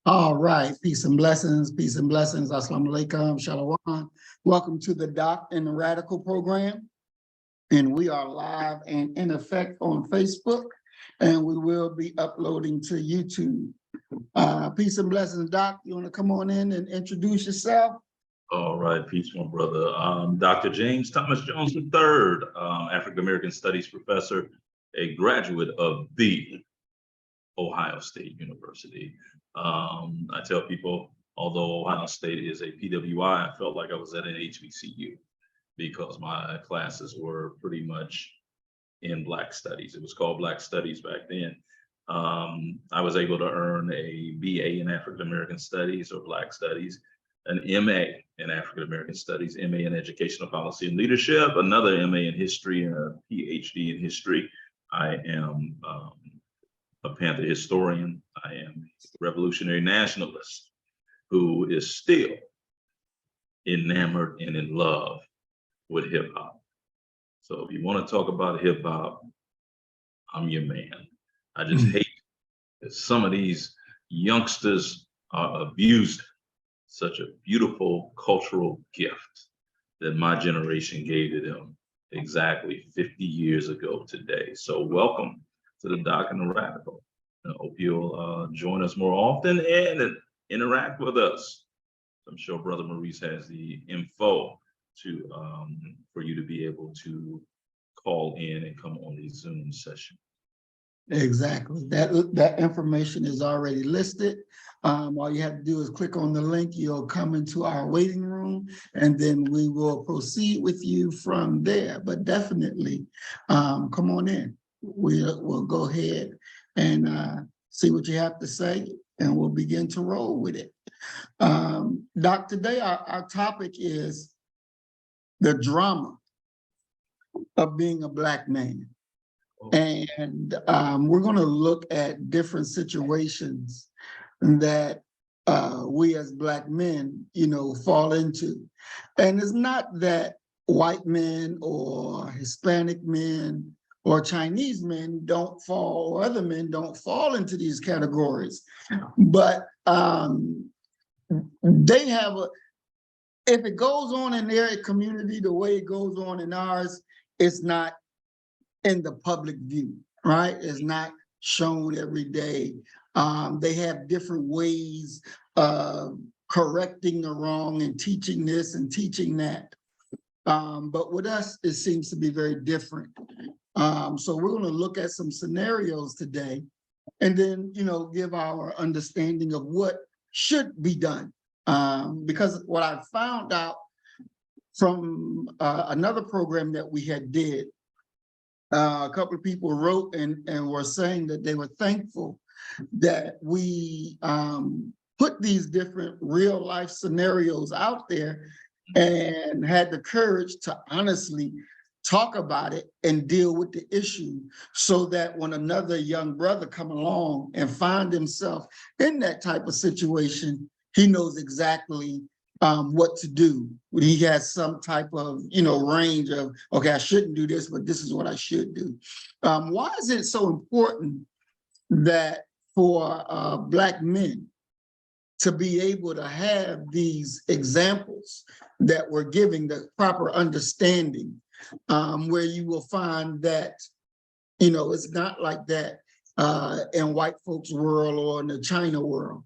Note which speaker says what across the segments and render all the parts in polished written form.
Speaker 1: All right, peace and blessings, peace and blessings. Assalamu alaikum, shalom. Welcome to the Doc and the Radical program. And we are live and in effect on Facebook, and we will be uploading to YouTube. Peace and blessings, Doc. You want to come on in and introduce yourself?
Speaker 2: All right, peace, my brother. Dr. James Thomas Jones III, African American Studies professor, a graduate of the Ohio State University. I tell people, although Ohio State is a PWI, I felt like I was at an HBCU because my classes were pretty much in Black Studies. It was called Black Studies back then. I was able to earn a BA in African American Studies or Black Studies, an MA in African American Studies, MA in Educational Policy and Leadership, another MA in History, and a PhD in History. I am a Panther historian. I am a revolutionary nationalist who is still enamored and in love with hip hop. So if you want to talk about hip hop, I'm your man. I just hate that some of these youngsters are abused such a beautiful cultural gift that my generation gave to them exactly 50 years ago today. So welcome to the Doc and the Radical. I hope you'll join us more often and interact with us. I'm sure Brother Maurice has the info to for you to be able to call in and come on the Zoom session.
Speaker 1: Exactly. That information is already listed. All you have to do is click on the link. You'll come into our waiting room, and then we will proceed with you from there. But definitely, come on in. We'll go ahead and see what you have to say, and we'll begin to roll with it. Doc, today our topic is the drama of being a Black man. And we're going to look at different situations that we as Black men, fall into. And it's not that white men or Hispanic men or Chinese men don't fall, or other men don't fall into these categories. But they have if it goes on in their community the way it goes on in ours, it's not in the public view, right? It's not shown every day. They have different ways of correcting the wrong and teaching this and teaching that. But with us, it seems to be very different. So we're going to look at some scenarios today and then, give our understanding of what should be done. Because what I found out from another program that we had did, a couple of people wrote and were saying that they were thankful that we put these different real life scenarios out there and had the courage to honestly talk about it and deal with the issue, so that when another young brother come along and find himself in that type of situation, he knows exactly what to do when he has some type of, range of, okay, I shouldn't do this, but this is what I should do. Why is it so important that for Black men to be able to have these examples that we're giving the proper understanding, where you will find that, it's not like that in white folks' world or in the China world.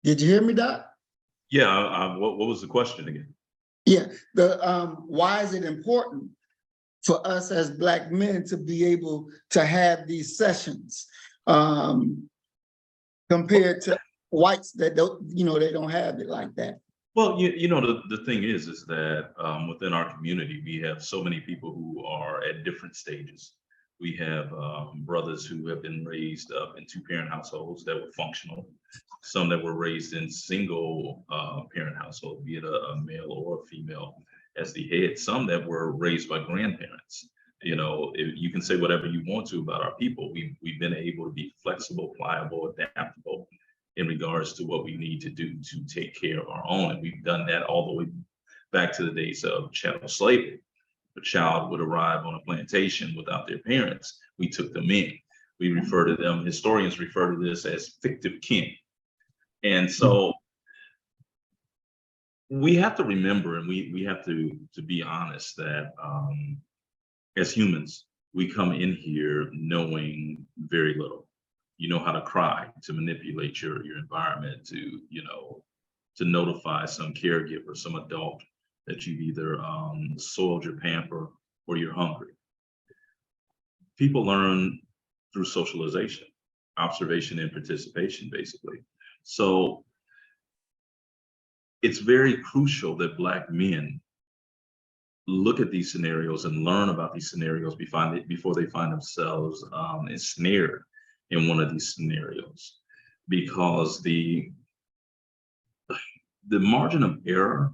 Speaker 1: Did you hear me, Doc?
Speaker 2: Yeah, what was the question again?
Speaker 1: Yeah, why is it important for us as Black men to be able to have these sessions compared to whites that don't, they don't have it like that?
Speaker 2: Well, the thing is that within our community, we have so many people who are at different stages. We have brothers who have been raised up in two-parent households that were functional, some that were raised in single parent household, be it a male or a female as the head, some that were raised by grandparents. You can say whatever you want to about our people. We've been able to be flexible, pliable, adaptable in regards to what we need to do to take care of our own. And we've done that all the way back to the days of chattel slavery. A child would arrive on a plantation without their parents. We took them in. We refer to them, historians refer to this as fictive kin. And so we have to remember, and we have to be honest that as humans, we come in here knowing very little. You know how to cry, to manipulate your environment, to notify some caregiver, some adult that you've either soiled your pamper or you're hungry. People learn through socialization, observation and participation, basically. So it's very crucial that Black men look at these scenarios and learn about these scenarios before they find themselves ensnared in one of these scenarios, because the margin of error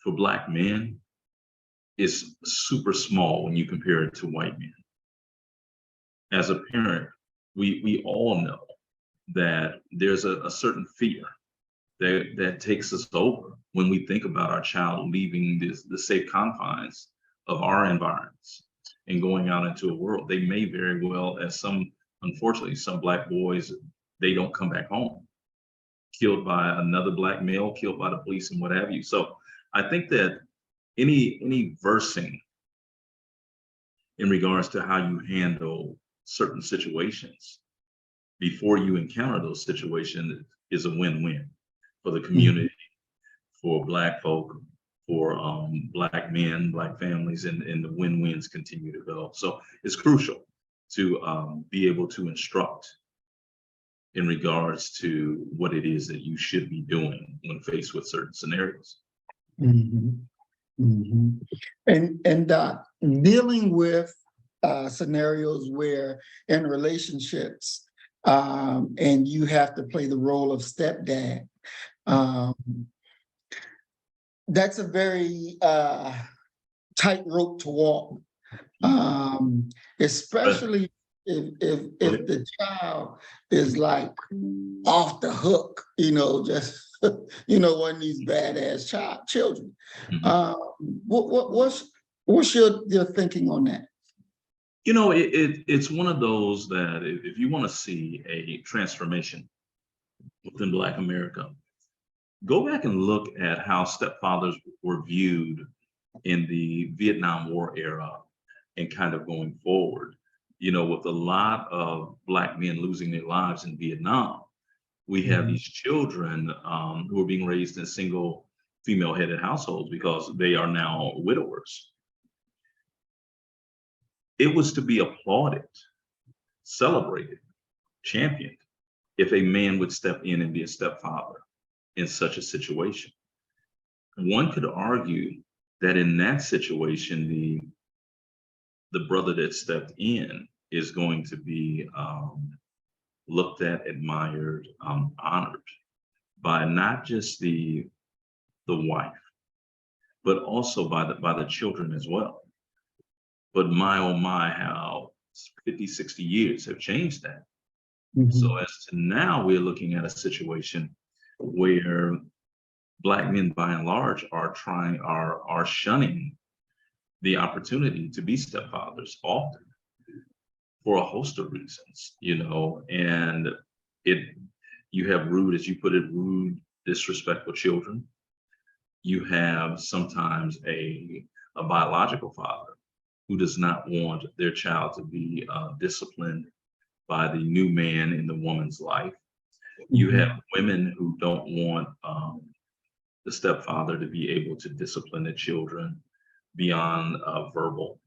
Speaker 2: for Black men is super small when you compare it to white men. As a parent, we all know that there's a certain fear that takes us over when we think about our child leaving the safe confines of our environments and going out into a world. They may very well, unfortunately, some Black boys, they don't come back home, killed by another Black male, killed by the police and what have you. So I think that any versing in regards to how you handle certain situations before you encounter those situations is a win-win for the community, for Black folk, for Black men, Black families, and the win-wins continue to go. So it's crucial to be able to instruct in regards to what it is that you should be doing when faced with certain scenarios.
Speaker 1: Mhm. Mhm. And dealing with scenarios where in relationships and you have to play the role of stepdad, that's a very tight rope to walk, especially if the child is like off the hook, just one of these badass children. What's your thinking on that?
Speaker 2: It's one of those that if you want to see a transformation within Black America, go back and look at how stepfathers were viewed in the Vietnam War era and kind of going forward. With a lot of Black men losing their lives in Vietnam, we have these children who are being raised in single female-headed households because they are now widowers. It was to be applauded, celebrated, championed if a man would step in and be a stepfather in such a situation. One could argue that in that situation, the brother that stepped in is going to be looked at, admired, honored by not just the wife, but also by the children as well. But my, oh my, how 50, 60 years have changed that. So as to now, we're looking at a situation where Black men, by and large, are shunning the opportunity to be stepfathers often for a host of reasons, and you have rude, as you put it, rude, disrespectful children. You have sometimes a biological father who does not want their child to be disciplined by the new man in the woman's life. You have women who don't want the stepfather to be able to discipline the children beyond verbal.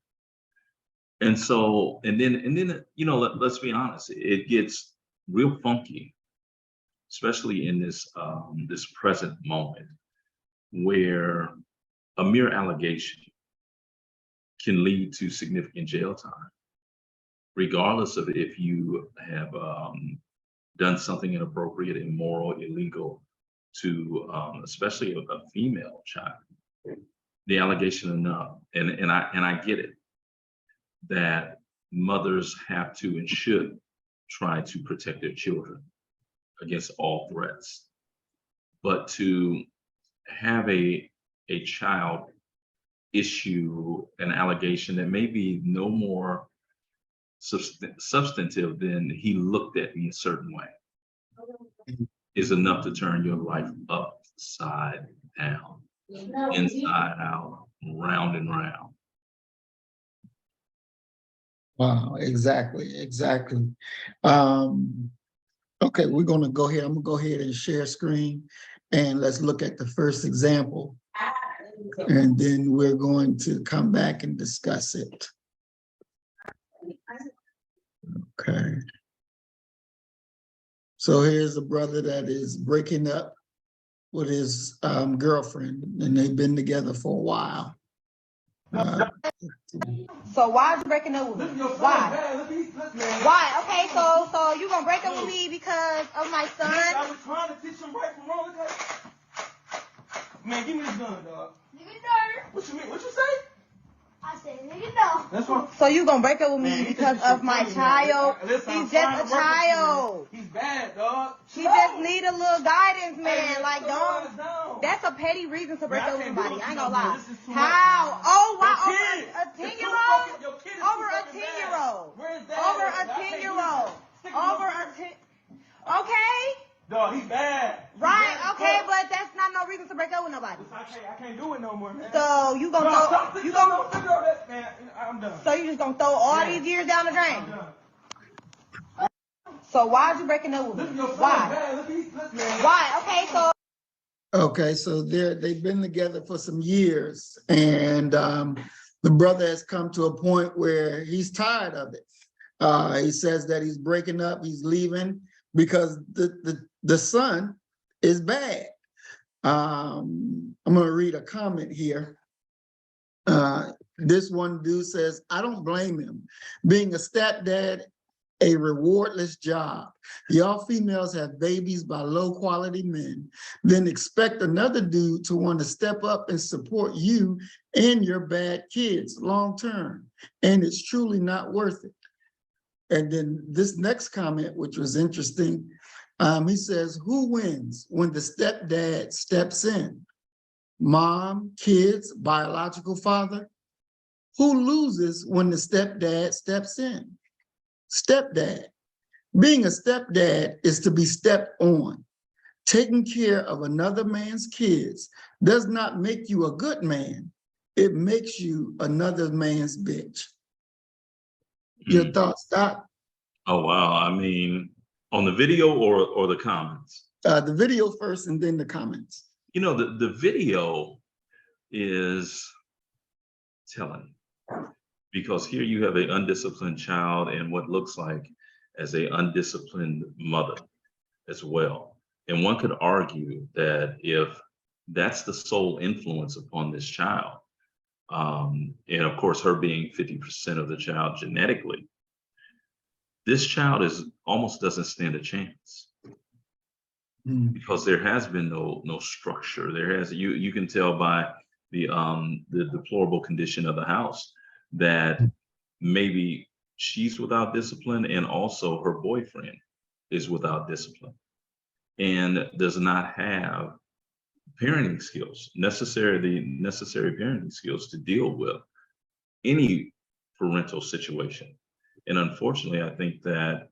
Speaker 2: And so, and then, you know, let's be honest, it gets real funky, especially in this present moment, where a mere allegation can lead to significant jail time, regardless of if you have done something inappropriate, immoral, illegal to especially a female child. The allegation enough, and I get it that mothers have to and should try to protect their children against all threats, but to have a child issue an allegation that may be no more substantive than he looked at me a certain way is enough to turn your life upside down, inside out, round and round.
Speaker 1: Wow, exactly. Okay, we're gonna go ahead. I'm gonna go ahead and share screen and let's look at the first example. And then we're going to come back and discuss it. Okay. So here's a brother that is breaking up with his girlfriend, and they've been together for a while.
Speaker 3: So why are you breaking up with me? Why? Why? Okay, so you gonna break up with me because of my son?
Speaker 4: I was trying to teach him right from wrong. Man, give me this gun, dog.
Speaker 3: Nigga, no.
Speaker 4: What you mean? What you say?
Speaker 3: I said, nigga, no.
Speaker 4: That's what.
Speaker 3: So you gonna break up with me
Speaker 4: Man,
Speaker 3: because of my child?
Speaker 4: Listen,
Speaker 3: He's just a child.
Speaker 4: He's bad, dog.
Speaker 3: He just need a little guidance, man.
Speaker 4: Hey,
Speaker 3: Like,
Speaker 4: slow
Speaker 3: don't.
Speaker 4: down.
Speaker 3: That's a petty reason to break
Speaker 4: Man, I
Speaker 3: up with
Speaker 4: can't do
Speaker 3: somebody.
Speaker 4: what
Speaker 3: I ain't
Speaker 4: you
Speaker 3: gonna
Speaker 4: do.
Speaker 3: lie.
Speaker 4: This is too
Speaker 3: How?
Speaker 4: much.
Speaker 3: Oh, why
Speaker 4: Your
Speaker 3: over
Speaker 4: kid.
Speaker 3: a
Speaker 4: It's too
Speaker 3: 10-year-old?
Speaker 4: fucking- your kid is
Speaker 3: Over
Speaker 4: too
Speaker 3: a
Speaker 4: fucking bad.
Speaker 3: 10-year-old.
Speaker 4: Where is that?
Speaker 3: Over a
Speaker 4: I can't do
Speaker 3: 10-year-old.
Speaker 4: this. Stick to
Speaker 3: Over
Speaker 4: your-
Speaker 3: a 10. Okay.
Speaker 4: Dog, he's bad. He's
Speaker 3: Right.
Speaker 4: bad as
Speaker 3: Okay,
Speaker 4: fuck.
Speaker 3: but that's not no reason to break up with nobody.
Speaker 4: I can't do it no more, man.
Speaker 3: So you gonna
Speaker 4: No,
Speaker 3: throw?
Speaker 4: stop,
Speaker 3: You
Speaker 4: stop,
Speaker 3: gonna?
Speaker 4: stop, stop that, man. I'm done.
Speaker 3: So you just gonna throw all
Speaker 4: Yeah.
Speaker 3: these years down the drain?
Speaker 4: I'm done.
Speaker 3: So why'd you breaking up with
Speaker 4: Look at
Speaker 3: me?
Speaker 4: your son,
Speaker 3: Why?
Speaker 4: man. Look, man.
Speaker 3: Why? Okay, so.
Speaker 1: Okay, so they've been together for some years, and the brother has come to a point where he's tired of it. He says that he's breaking up, he's leaving because the son is bad. I'm gonna read a comment here. This one dude says, I don't blame him. Being a stepdad, a rewardless job. Y'all females have babies by low quality men, then expect another dude to want to step up and support you and your bad kids long term. And it's truly not worth it. And then this next comment, which was interesting, he says, who wins when the stepdad steps in? Mom, kids, biological father? Who loses when the stepdad steps in? Stepdad. Being a stepdad is to be stepped on. Taking care of another man's kids does not make you a good man. It makes you another man's bitch. Your thoughts, Doc?
Speaker 2: Oh, wow. I mean, on the video or the comments?
Speaker 1: The video first and then the comments.
Speaker 2: You know, the video is telling, because here you have an undisciplined child and what looks like as a undisciplined mother as well. And one could argue that if that's the sole influence upon this child, and of course her being 50% of the child genetically, this child almost doesn't stand a chance. Because there has been no structure. You can tell by the deplorable condition of the house that maybe she's without discipline, and also her boyfriend is without discipline and does not have parenting skills, the necessary parenting skills to deal with any parental situation. And unfortunately, I think that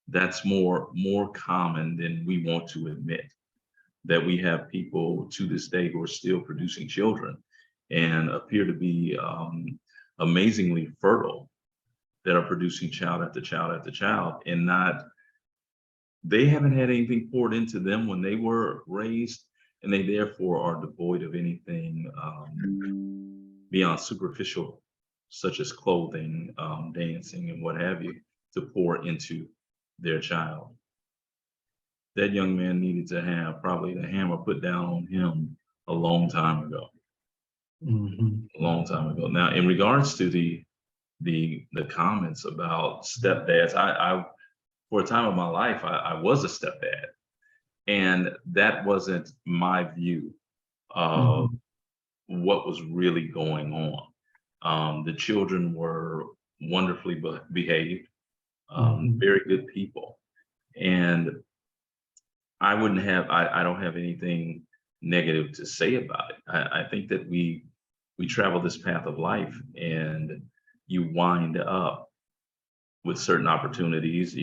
Speaker 2: that's more common than we want to admit, that we have people to this day who are still producing children and appear to be amazingly fertile, that are producing child after child after child and not they haven't had anything poured into them when they were raised, and they therefore are devoid of anything beyond superficial, such as clothing, dancing, and what have you, to pour into their child. That young man needed to have probably the hammer put down on him a long time ago. A long time ago. Now, in regards to the comments about stepdads, I for a time of my life, I was a stepdad, and that wasn't my view of what was really going on. The children were wonderfully behaved, very good people, and I don't have anything negative to say about it. I think that we travel this path of life, and you wind up with certain opportunities,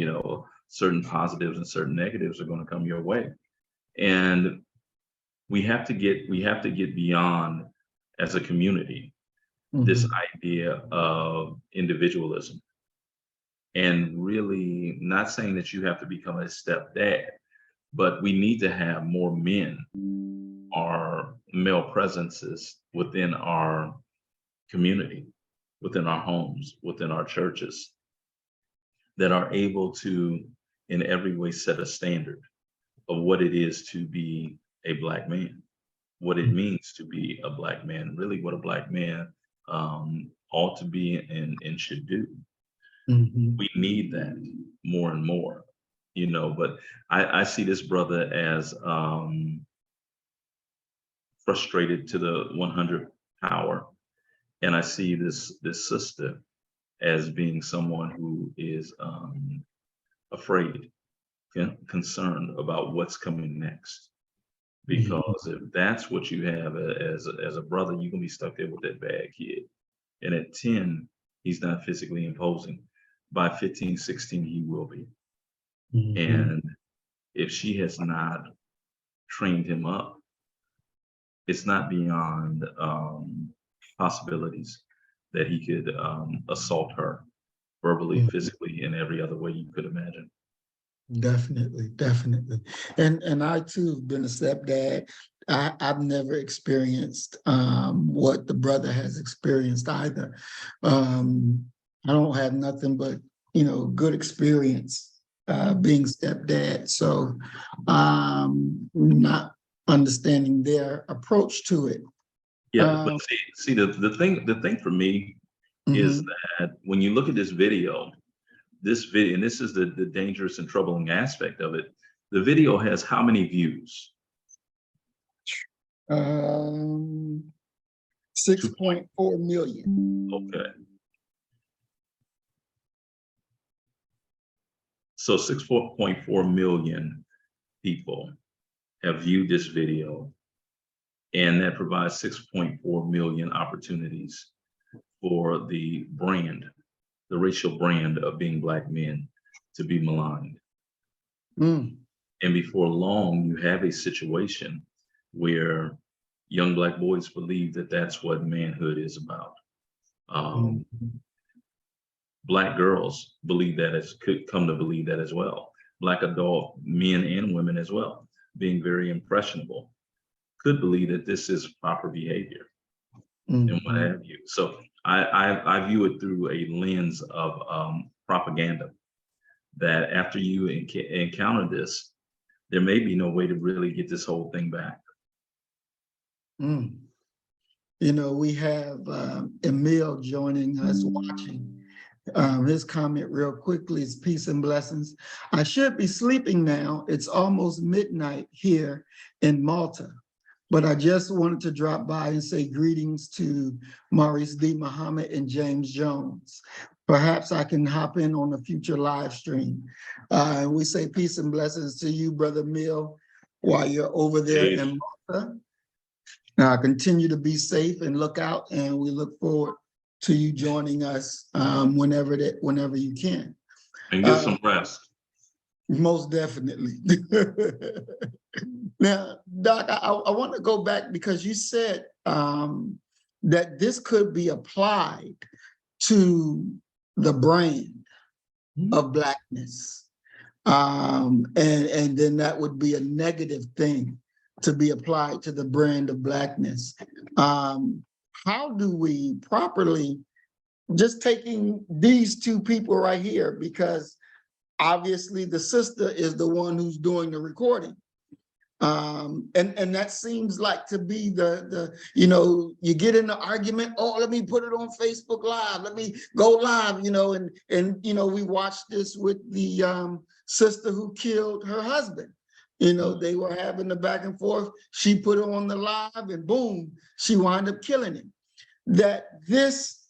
Speaker 2: certain positives and certain negatives are going to come your way. And we have to get beyond, as a community, this idea of individualism, and really not saying that you have to become a stepdad, but we need to have more men or male presences within our community, within our homes, within our churches, that are able to in every way set a standard of what it is to be a Black man, what it means to be a Black man, really what a Black man ought to be and should do. We need that more and more, but I see this brother as frustrated to the 100th power. And I see this sister as being someone who is afraid, concerned about what's coming next. Because if that's what you have as a brother, you're gonna be stuck there with that bad kid. And at 10, he's not physically imposing. By 15, 16, he will be. And if she has not trained him up, it's not beyond possibilities that he could assault her verbally, physically, in every other way you could imagine.
Speaker 1: Definitely. And I too have been a stepdad. I've never experienced what the brother has experienced either. I don't have nothing but, good experience being stepdad. So not understanding their approach to it.
Speaker 2: Yeah, but see the thing for me is that when you look at this video, and this is the dangerous and troubling aspect of it, the video has how many views?
Speaker 1: 6.4 million.
Speaker 2: Okay. So 6.4 million people have viewed this video, and that provides 6.4 million opportunities for the racial brand of being Black men to be maligned. And before long, you have a situation where young Black boys believe that that's what manhood is about. Black girls could come to believe that as well. Black adult men and women as well, being very impressionable, could believe that this is proper behavior and what have you. So I view it through a lens of propaganda, that after you encounter this, there may be no way to really get this whole thing back.
Speaker 1: We have Emil joining us, watching. His comment real quickly is peace and blessings. I should be sleeping now. It's almost midnight here in Malta, but I just wanted to drop by and say greetings to Maurice D. Muhammad and James Jones. Perhaps I can hop in on a future live stream. We say peace and blessings to you, Brother Mill, while you're over there in Malta. Continue to be safe and look out, and we look forward to you joining us whenever you can.
Speaker 2: And get some rest.
Speaker 1: Most definitely. Now, Doc, I want to go back because you said that this could be applied to the brand of Blackness. And then that would be a negative thing to be applied to the brand of Blackness. How do we properly, just taking these two people right here, because obviously the sister is the one who's doing the recording. And that seems like to be the you get in the argument, oh, let me put it on Facebook Live, let me go live, and we watched this with the sister who killed her husband. They were having the back and forth. She put it on the live and boom, she wound up killing him. That this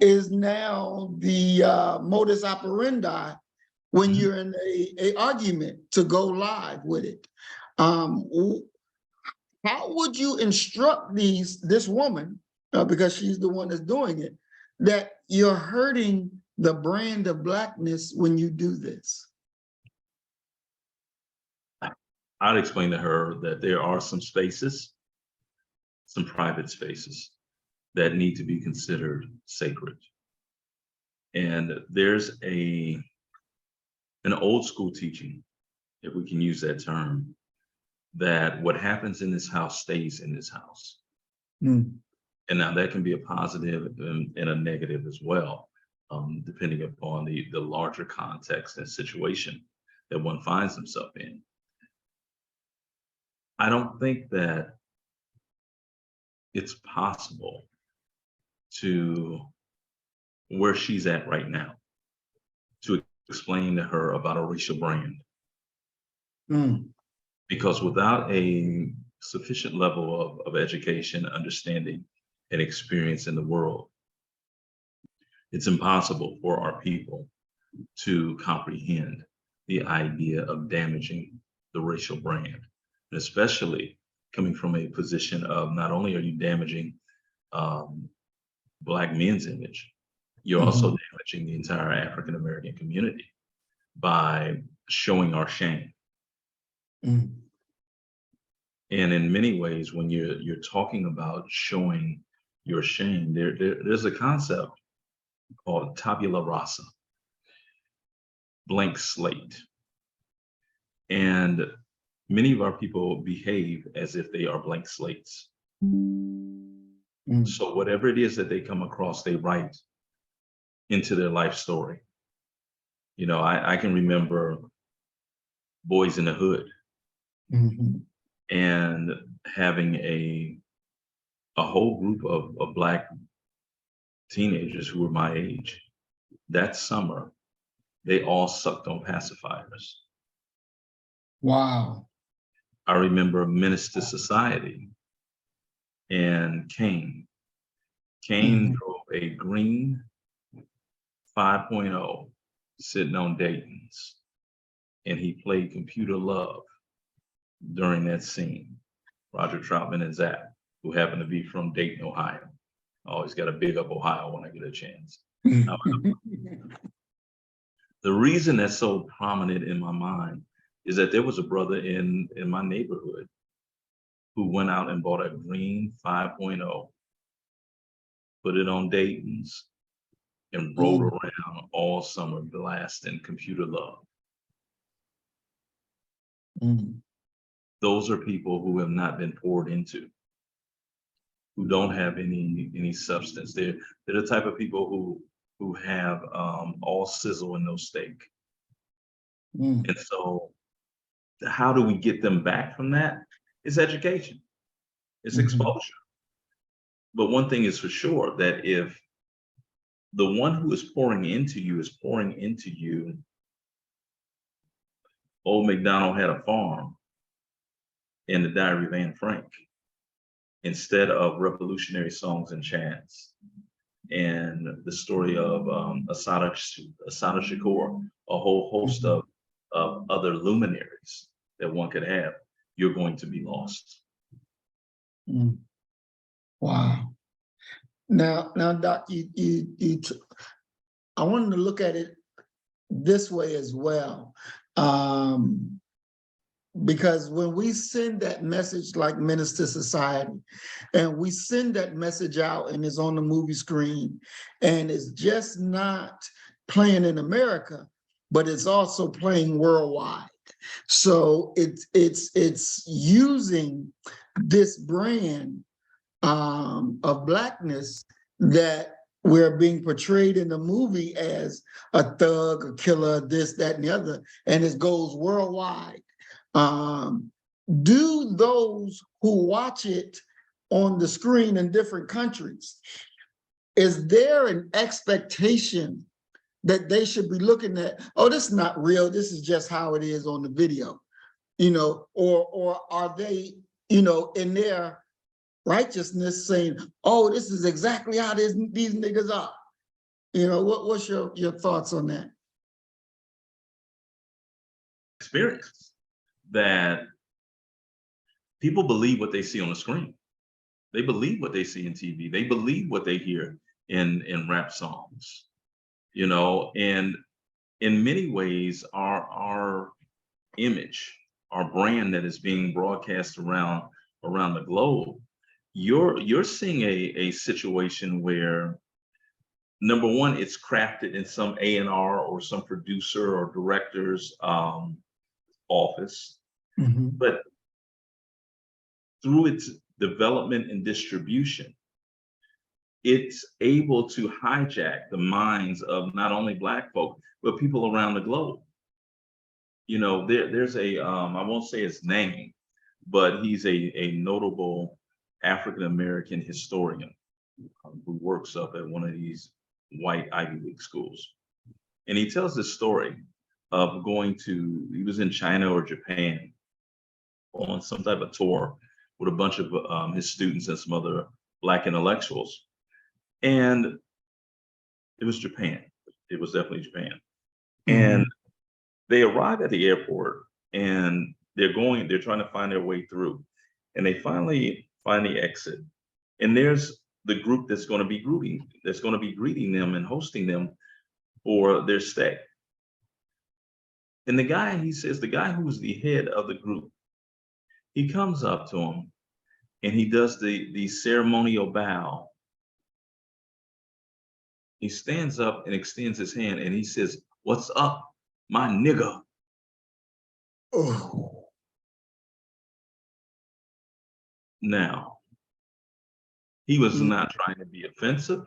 Speaker 1: is now the modus operandi when you're in a argument to go live with it. How would you instruct this woman, because she's the one that's doing it, that you're hurting the brand of Blackness when you do this?
Speaker 2: I'd explain to her that there are some spaces, some private spaces that need to be considered sacred. And there's an old school teaching, if we can use that term, that what happens in this house stays in this house. And now that can be a positive and a negative as well, depending upon the larger context and situation that one finds himself in. I don't think that it's possible to where she's at right now to explain to her about a racial brand. Because without a sufficient level of education, understanding, and experience in the world, it's impossible for our people to comprehend the idea of damaging the racial brand, and especially coming from a position of not only are you damaging Black men's image, you're also damaging the entire African American community by showing our shame. And in many ways, when you're talking about showing your shame, there's a concept called tabula rasa, blank slate. And many of our people behave as if they are blank slates. So whatever it is that they come across, they write into their life story. I can remember Boys in the Hood. And having a whole group of Black teenagers who were my age. That summer, they all sucked on pacifiers.
Speaker 1: Wow.
Speaker 2: I remember Menace to Society and Kane. Kane drove a green 5.0 sitting on Dayton's, and he played Computer Love during that scene. Roger Troutman and Zach, who happen to be from Dayton, Ohio. I always got to big up Ohio when I get a chance. The reason that's so prominent in my mind is that there was a brother in my neighborhood who went out and bought a green 5.0, put it on Dayton's, and rode around all summer blasting Computer Love. Those are people who have not been poured into, who don't have any substance. They're the type of people who have all sizzle and no steak. And so how do we get them back from that? It's education, it's exposure. But one thing is for sure, that if the one who is pouring into you, Old MacDonald had a farm in the Diary of Anne Frank, instead of revolutionary songs and chants, and the story of Assata Shakur, a whole host of other luminaries that one could have, you're going to be lost.
Speaker 1: Wow. Now, Doc, I wanted to look at it this way as well. Because when we send that message like Menace to Society, and we send that message out and it's on the movie screen, and it's just not playing in America, but it's also playing worldwide. So it's using this brand of Blackness that we're being portrayed in the movie as a thug, a killer, this, that, and the other, and it goes worldwide. Do those who watch it on the screen in different countries, is there an expectation that they should be looking at, oh, this is not real, this is just how it is on the video, you know, or are they, you know, in their righteousness saying, oh, this is exactly how these niggas are? You know, what's your thoughts on that?
Speaker 2: Experience that people believe what they see on the screen. They believe what they see in TV. They believe what they hear in rap songs, you know, and in many ways, our image, our brand that is being broadcast around the globe, you're seeing a situation where, number one, it's crafted in some A&R or some producer or director's office, but through its development and distribution, it's able to hijack the minds of not only Black folk, but people around the globe. You know, there's a, I won't say his name, but he's a notable African-American historian who works up at one of these white Ivy League schools. And he tells this story of he was in China or Japan on some type of tour with a bunch of his students and some other Black intellectuals. And it was Japan. It was definitely Japan. And they arrive at the airport and they're trying to find their way through. And they finally find the exit. And there's the group that's going to be greeting them and hosting them for their stay. And he says, the guy who's the head of the group, he comes up to him and he does the ceremonial bow. He stands up and extends his hand and he says, "What's up, my nigga?"
Speaker 1: Oh.
Speaker 2: Now, he was not trying to be offensive.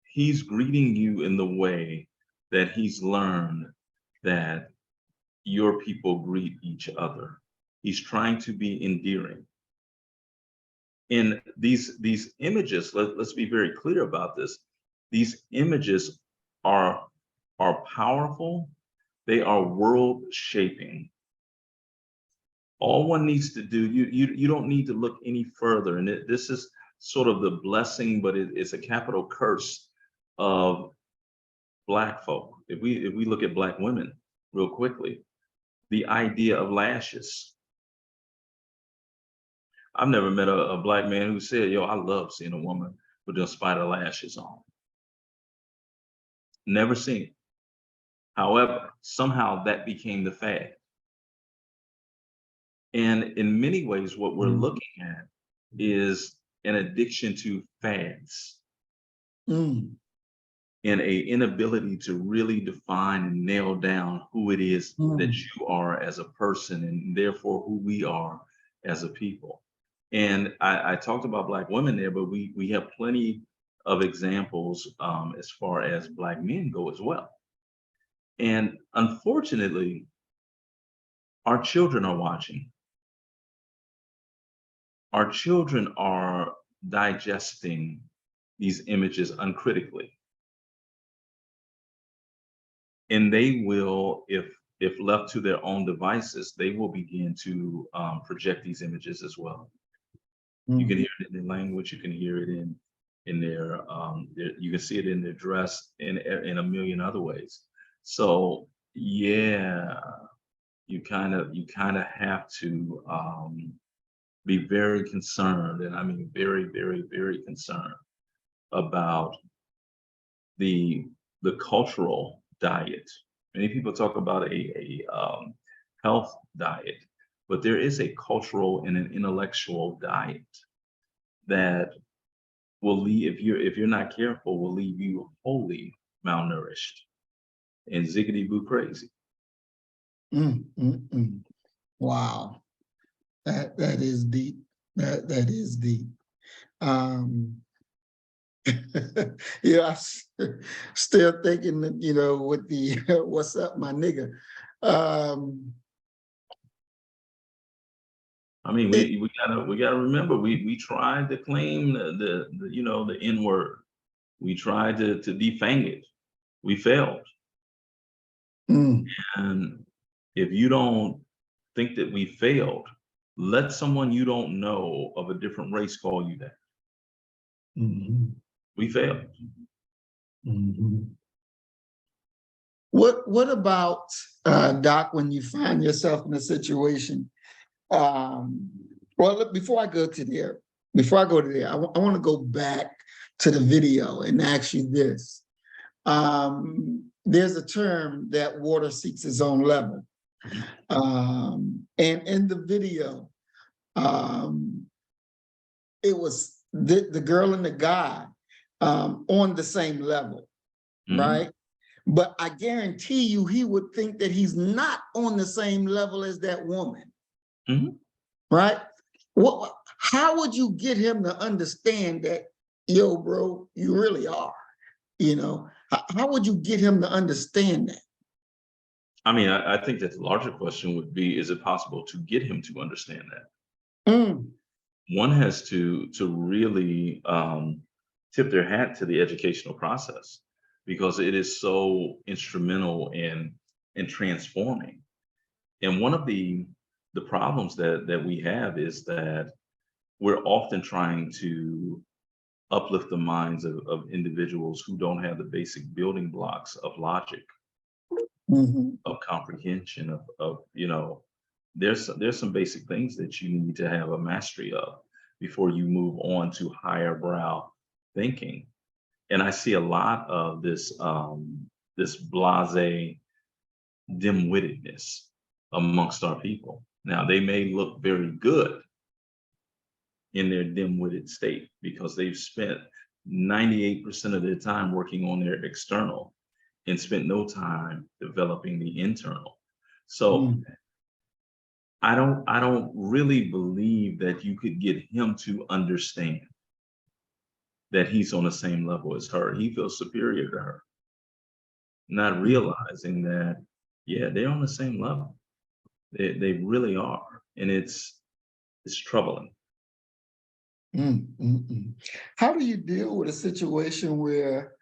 Speaker 2: He's greeting you in the way that he's learned that your people greet each other. He's trying to be endearing. And these images, let's be very clear about this. These images are powerful. They are world shaping. All one needs to do, you don't need to look any further. And this is sort of the blessing, but it's a capital curse of Black folk. If we look at Black women real quickly, the idea of lashes. I've never met a Black man who said, yo, I love seeing a woman with those spider lashes on. Never seen it. However, somehow that became the fad. And in many ways, what we're looking at is an addiction to fads and a inability to really define and nail down who it is that you are as a person and therefore who we are as a people. And I talked about Black women there, but we have plenty of examples as far as Black men go as well. And unfortunately, our children are watching. Our children are digesting these images uncritically. And they will, if left to their own devices, they will begin to project these images as well. You can hear it in their language, you can hear it in their, you can see it in their dress, in a million other ways. So yeah, you kind of have to be very concerned, and I mean very, very, very concerned about the cultural diet. Many people talk about a health diet, but there is a cultural and an intellectual diet that will leave, if you're not careful, will leave you wholly malnourished, and ziggity boo crazy.
Speaker 1: Mm, mm, mm. Wow, that is deep. That is deep. Yeah, still thinking that, with the what's up, my nigga.
Speaker 2: I mean,
Speaker 1: It,
Speaker 2: we gotta remember we tried to claim the N word. We tried to defang it. We failed.
Speaker 1: mm,
Speaker 2: And if you don't think that we failed, let someone you don't know of a different race call you that.
Speaker 1: mhm,
Speaker 2: We failed.
Speaker 1: mhm. What about Doc, when you find yourself in a situation? Well, look, before I go there, I want to go back to the video and ask you this. There's a term that water seeks its own level. And in the video, it was the girl and the guy on the same level,
Speaker 2: Mhm.
Speaker 1: right? But I guarantee you, he would think that he's not on the same level as that woman,
Speaker 2: Mhm.
Speaker 1: right? How would you get him to understand that, yo, bro, you really are? How would you get him to understand that?
Speaker 2: I mean, I think that the larger question would be, is it possible to get him to understand that?
Speaker 1: Mm,
Speaker 2: One has to really tip their hat to the educational process, because it is so instrumental in transforming. And one of the problems that we have is that we're often trying to uplift the minds of individuals who don't have the basic building blocks of logic,
Speaker 1: mhm,
Speaker 2: of comprehension, there's some basic things that you need to have a mastery of before you move on to higher brow thinking. And I see a lot of this blase dim-wittedness amongst our people. Now, they may look very good in their dim-witted state because they've spent 98% of their time working on their external and spent no time developing the internal. So
Speaker 1: mm,
Speaker 2: I don't really believe that you could get him to understand that he's on the same level as her. He feels superior to her, not realizing that, yeah, they're on the same level. They really are. And it's troubling.
Speaker 1: mm, mm, mm. How do you deal with a situation where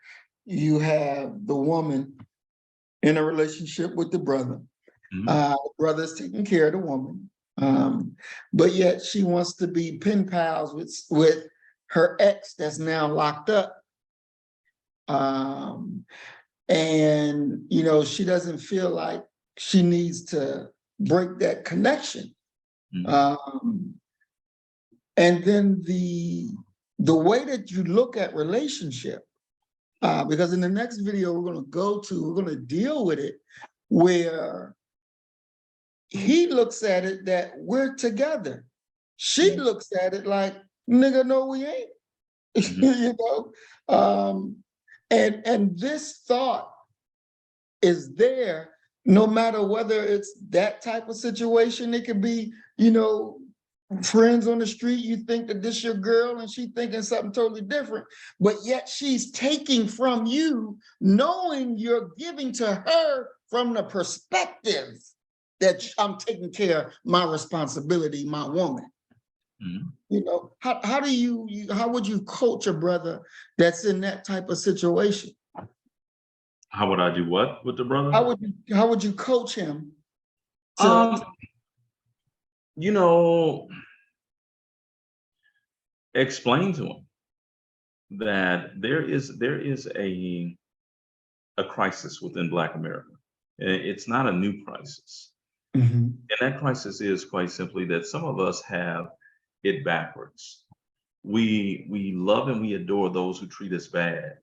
Speaker 1: you have the woman in a relationship with the brother?
Speaker 2: Mhm.
Speaker 1: The brother's taking care of the woman, but yet she wants to be pen pals with her ex that's now locked up. And she doesn't feel like she needs to break that connection.
Speaker 2: Mhm.
Speaker 1: Um, and then the way that you look at relationship, because in the next video we're going to deal with it, where he looks at it that we're together. She looks at it like, nigga, no, we ain't.
Speaker 2: Mhm.
Speaker 1: you know? And this thought is there no matter whether it's that type of situation. It could be, friends on the street, you think that this your girl and she thinking something totally different, but yet she's taking from you, knowing you're giving to her from the perspective that I'm taking care of my responsibility, my woman.
Speaker 2: Mhm.
Speaker 1: How would you coach a brother that's in that type of situation?
Speaker 2: How would I do what with the brother?
Speaker 1: How would you coach him to
Speaker 2: Um, you know, explain to him that there is a crisis within Black America. It's not a new crisis.
Speaker 1: Mhm,
Speaker 2: And that crisis is quite simply that some of us have it backwards. We love and we adore those who treat us bad,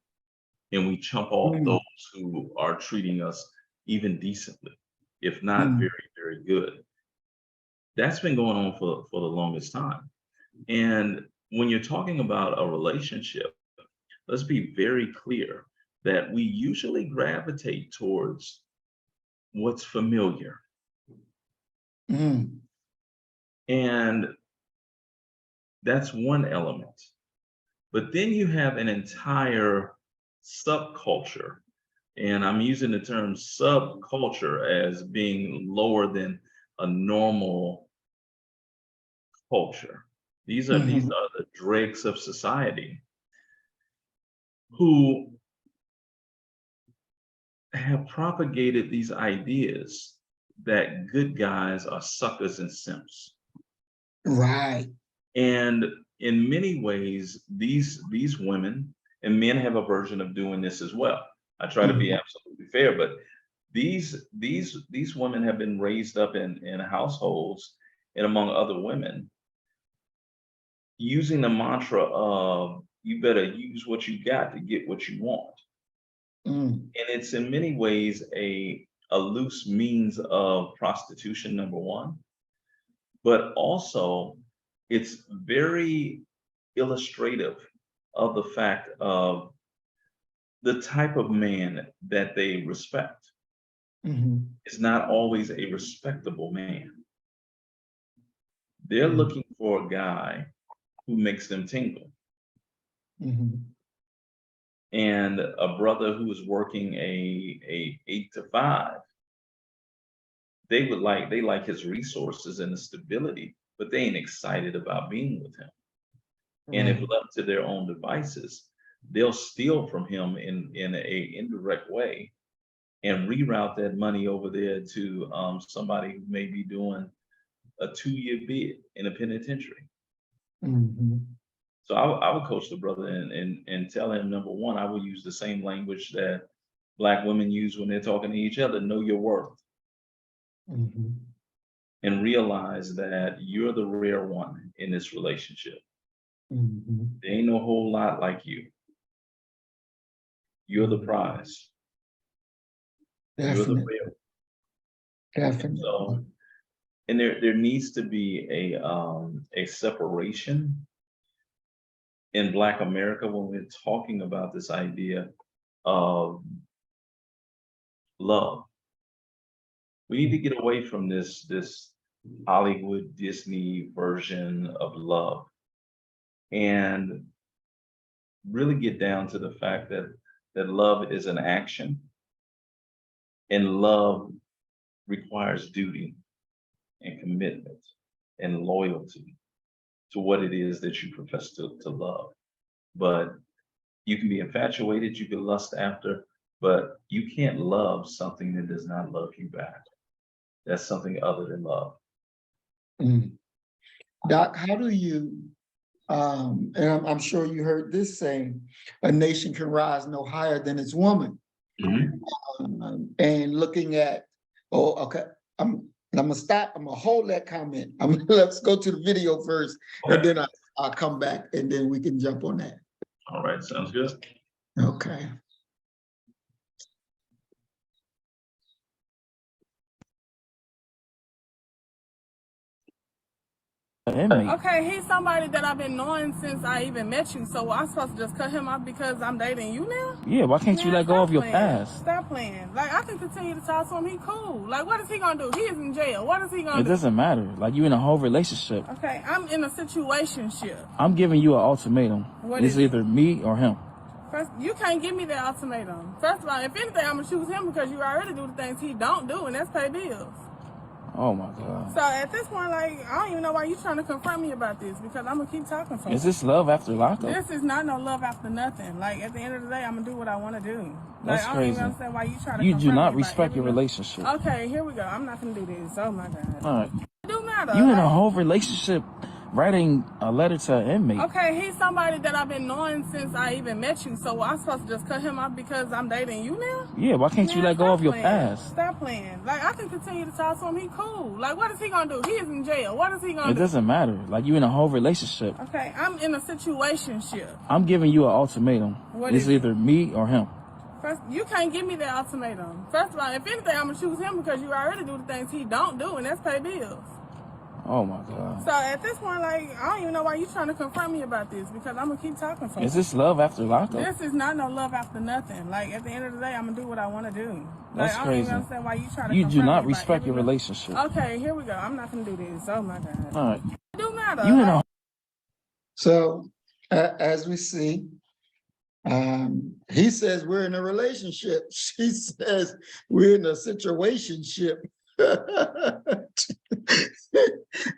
Speaker 2: and we chump off
Speaker 1: mm,
Speaker 2: those who are treating us even decently, if not
Speaker 1: mm,
Speaker 2: very, very good. That's been going on for the longest time. And when you're talking about a relationship, let's be very clear that we usually gravitate towards what's familiar.
Speaker 1: Mm.
Speaker 2: And that's one element. But then you have an entire subculture, and I'm using the term subculture as being lower than a normal culture. These are the dregs of society who have propagated these ideas that good guys are suckers and simps.
Speaker 1: Right.
Speaker 2: And in many ways, these women and men have a version of doing this as well. I try to be absolutely fair, but these women have been raised up in households and among other women using the mantra of you better use what you got to get what you want. And it's in many ways a loose means of prostitution, number one, but also it's very illustrative of the fact of the type of man that they respect. It's not always a respectable man. They're looking for a guy who makes them tingle. And a brother who is working a 8 to 5, they like his resources and the stability, but they ain't excited about being with him. And if left to their own devices, they'll steal from him in a indirect way and reroute that money over there to somebody who may be doing a 2-year bid in a penitentiary. So I would coach the brother and tell him, number one, I will use the same language that Black women use when they're talking to each other. Know your worth. And realize that you're the rare one in this relationship. There ain't no whole lot like you. You're the prize. You're the rare.
Speaker 1: Definitely.
Speaker 2: So, and there needs to be a separation in Black America when we're talking about this idea of love. We need to get away from this Hollywood Disney version of love and really get down to the fact that love is an action, and love requires duty and commitment and loyalty to what it is that you profess to love. But you can be infatuated, you can lust after, but you can't love something that does not love you back. That's something other than love.
Speaker 1: Doc, how do you, and I'm sure you heard this saying, a nation can rise no higher than its woman. And looking at, I'm gonna stop, I'm gonna hold that comment. Let's go to the video first, and then I'll come back and then we can jump on that.
Speaker 2: All right, sounds good.
Speaker 1: Okay.
Speaker 5: Okay, he's somebody that I've been knowing since I even met you. So I'm supposed to just cut him off because I'm dating you now?
Speaker 6: Yeah, why can't you let go of your past?
Speaker 5: Stop playing. Like, I can continue to talk to him. He cool. Like, what is he gonna do? He is in jail. What is he gonna do?
Speaker 6: It doesn't matter. Like, you in a whole relationship.
Speaker 5: Okay, I'm in a situationship.
Speaker 6: I'm giving you an ultimatum.
Speaker 5: What
Speaker 6: It's
Speaker 5: is it?
Speaker 6: either me or him.
Speaker 5: First, you can't give me that ultimatum. First of all, if anything, I'm gonna choose him because you already do the things he don't do, and that's pay bills.
Speaker 6: Oh my God.
Speaker 5: So at this point, like, I don't even know why you trying to confront me about this because I'm gonna keep talking to him.
Speaker 6: Is this love after lockup?
Speaker 5: This is not no love after nothing. Like, at the end of the day, I'm gonna do what I want to do.
Speaker 6: That's
Speaker 5: I don't
Speaker 6: crazy.
Speaker 5: even understand why you try to
Speaker 6: You
Speaker 5: confront
Speaker 6: do not
Speaker 5: me about
Speaker 6: respect your
Speaker 5: everything.
Speaker 6: relationship.
Speaker 5: Okay, here we go. I'm not gonna do this. Oh my God.
Speaker 6: All right.
Speaker 5: It do matter.
Speaker 6: You in
Speaker 5: like-
Speaker 6: a whole relationship writing a letter to an inmate.
Speaker 5: Okay, he's somebody that I've been knowing since I even met you. So I'm supposed to just cut him off because I'm dating you now?
Speaker 6: Yeah, why can't you
Speaker 5: Man,
Speaker 6: let go
Speaker 5: stop
Speaker 6: of your
Speaker 5: playing.
Speaker 6: past?
Speaker 5: Stop playing. Like, I can continue to talk to him. He cool. Like, what is he gonna do? He is in jail. What is he gonna
Speaker 6: It
Speaker 5: do?
Speaker 6: doesn't matter. Like, you in a whole relationship.
Speaker 5: Okay, I'm in a situationship.
Speaker 6: I'm giving you an ultimatum.
Speaker 5: What
Speaker 6: It's
Speaker 5: is it?
Speaker 6: either me or him.
Speaker 5: First, you can't give me that ultimatum. First of all, if anything, I'm gonna choose him because you already do the things he don't do, and that's pay bills.
Speaker 6: Oh my God.
Speaker 5: So at this point, like, I don't even know why you trying to confront me about this, because I'm gonna keep talking for
Speaker 6: Is
Speaker 5: you.
Speaker 6: this love after lockup?
Speaker 5: This is not no love after nothing. Like, at the end of the day, I'm gonna do what I want to do.
Speaker 6: That's
Speaker 5: Like, I don't even
Speaker 6: crazy.
Speaker 5: understand why you trying to
Speaker 6: You
Speaker 5: confront
Speaker 6: do
Speaker 5: me
Speaker 6: not
Speaker 5: about
Speaker 6: respect your
Speaker 5: everything.
Speaker 6: relationship.
Speaker 5: Okay, here we go. I'm not gonna do this. Oh my God.
Speaker 6: All right.
Speaker 5: It do matter.
Speaker 6: You in a
Speaker 1: So, as we see, he says we're in a relationship. She says we're in a situationship.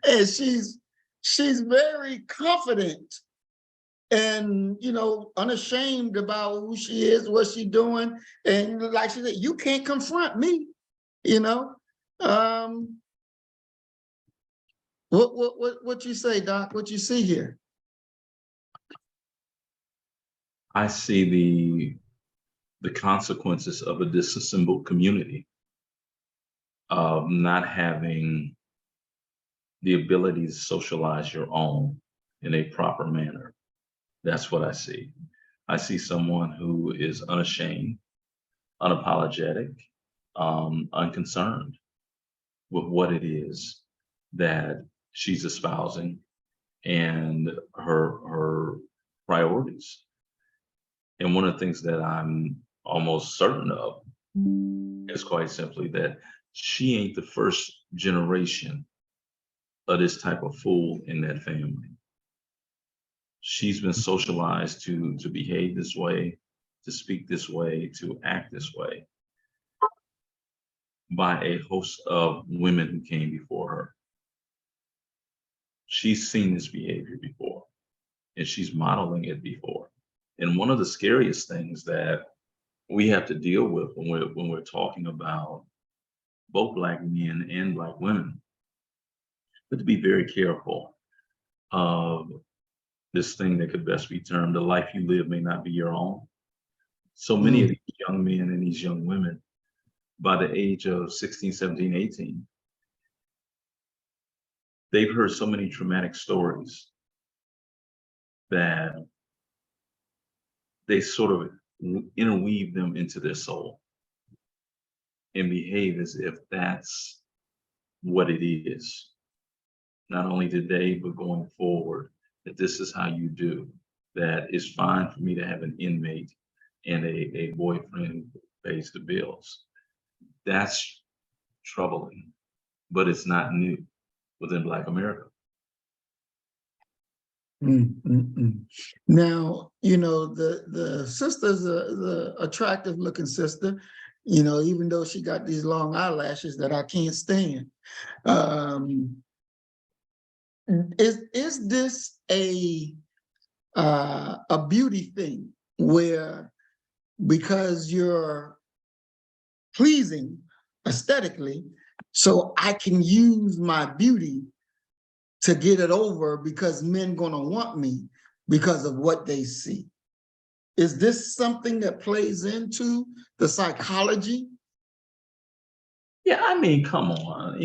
Speaker 1: And she's very confident and, unashamed about who she is, what she's doing. And like she said, you can't confront me, you know? What you say, Doc? What you see here?
Speaker 2: I see the consequences of a disassembled community, of not having the ability to socialize your own in a proper manner. That's what I see. I see someone who is unashamed, unapologetic, unconcerned with what it is that she's espousing and her priorities. And one of the things that I'm almost certain of is quite simply that she ain't the first generation of this type of fool in that family. She's been socialized to behave this way, to speak this way, to act this way by a host of women who came before her. She's seen this behavior before, and she's modeling it before. And one of the scariest things that we have to deal with when we're talking about both Black men and Black women, but to be very careful of this thing that could best be termed the life you live may not be your own. So many of these young men and these young women, by the age of 16, 17, 18, they've heard so many traumatic stories that they sort of interweave them into their soul and behave as if that's what it is. Not only today, but going forward, that this is how you do, that it's fine for me to have an inmate and a boyfriend who pays the bills. That's troubling, but it's not new within Black America.
Speaker 1: Now, the sister's the attractive looking sister, even though she got these long eyelashes that I can't stand. Is this a beauty thing where because you're pleasing aesthetically, so I can use my beauty to get it over because men gonna want me because of what they see? Is this something that plays into the psychology?
Speaker 2: Yeah, I mean, come on,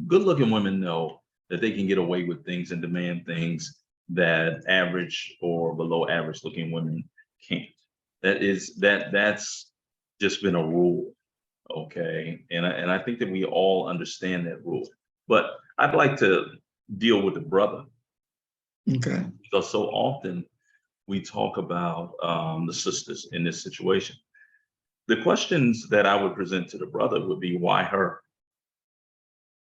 Speaker 2: good looking women know that they can get away with things and demand things that average or below average looking women can't. That's just been a rule. Okay. And I think that we all understand that rule. But I'd like to deal with the brother,
Speaker 1: Okay.
Speaker 2: because so often we talk about the sisters in this situation. The questions that I would present to the brother would be, why her?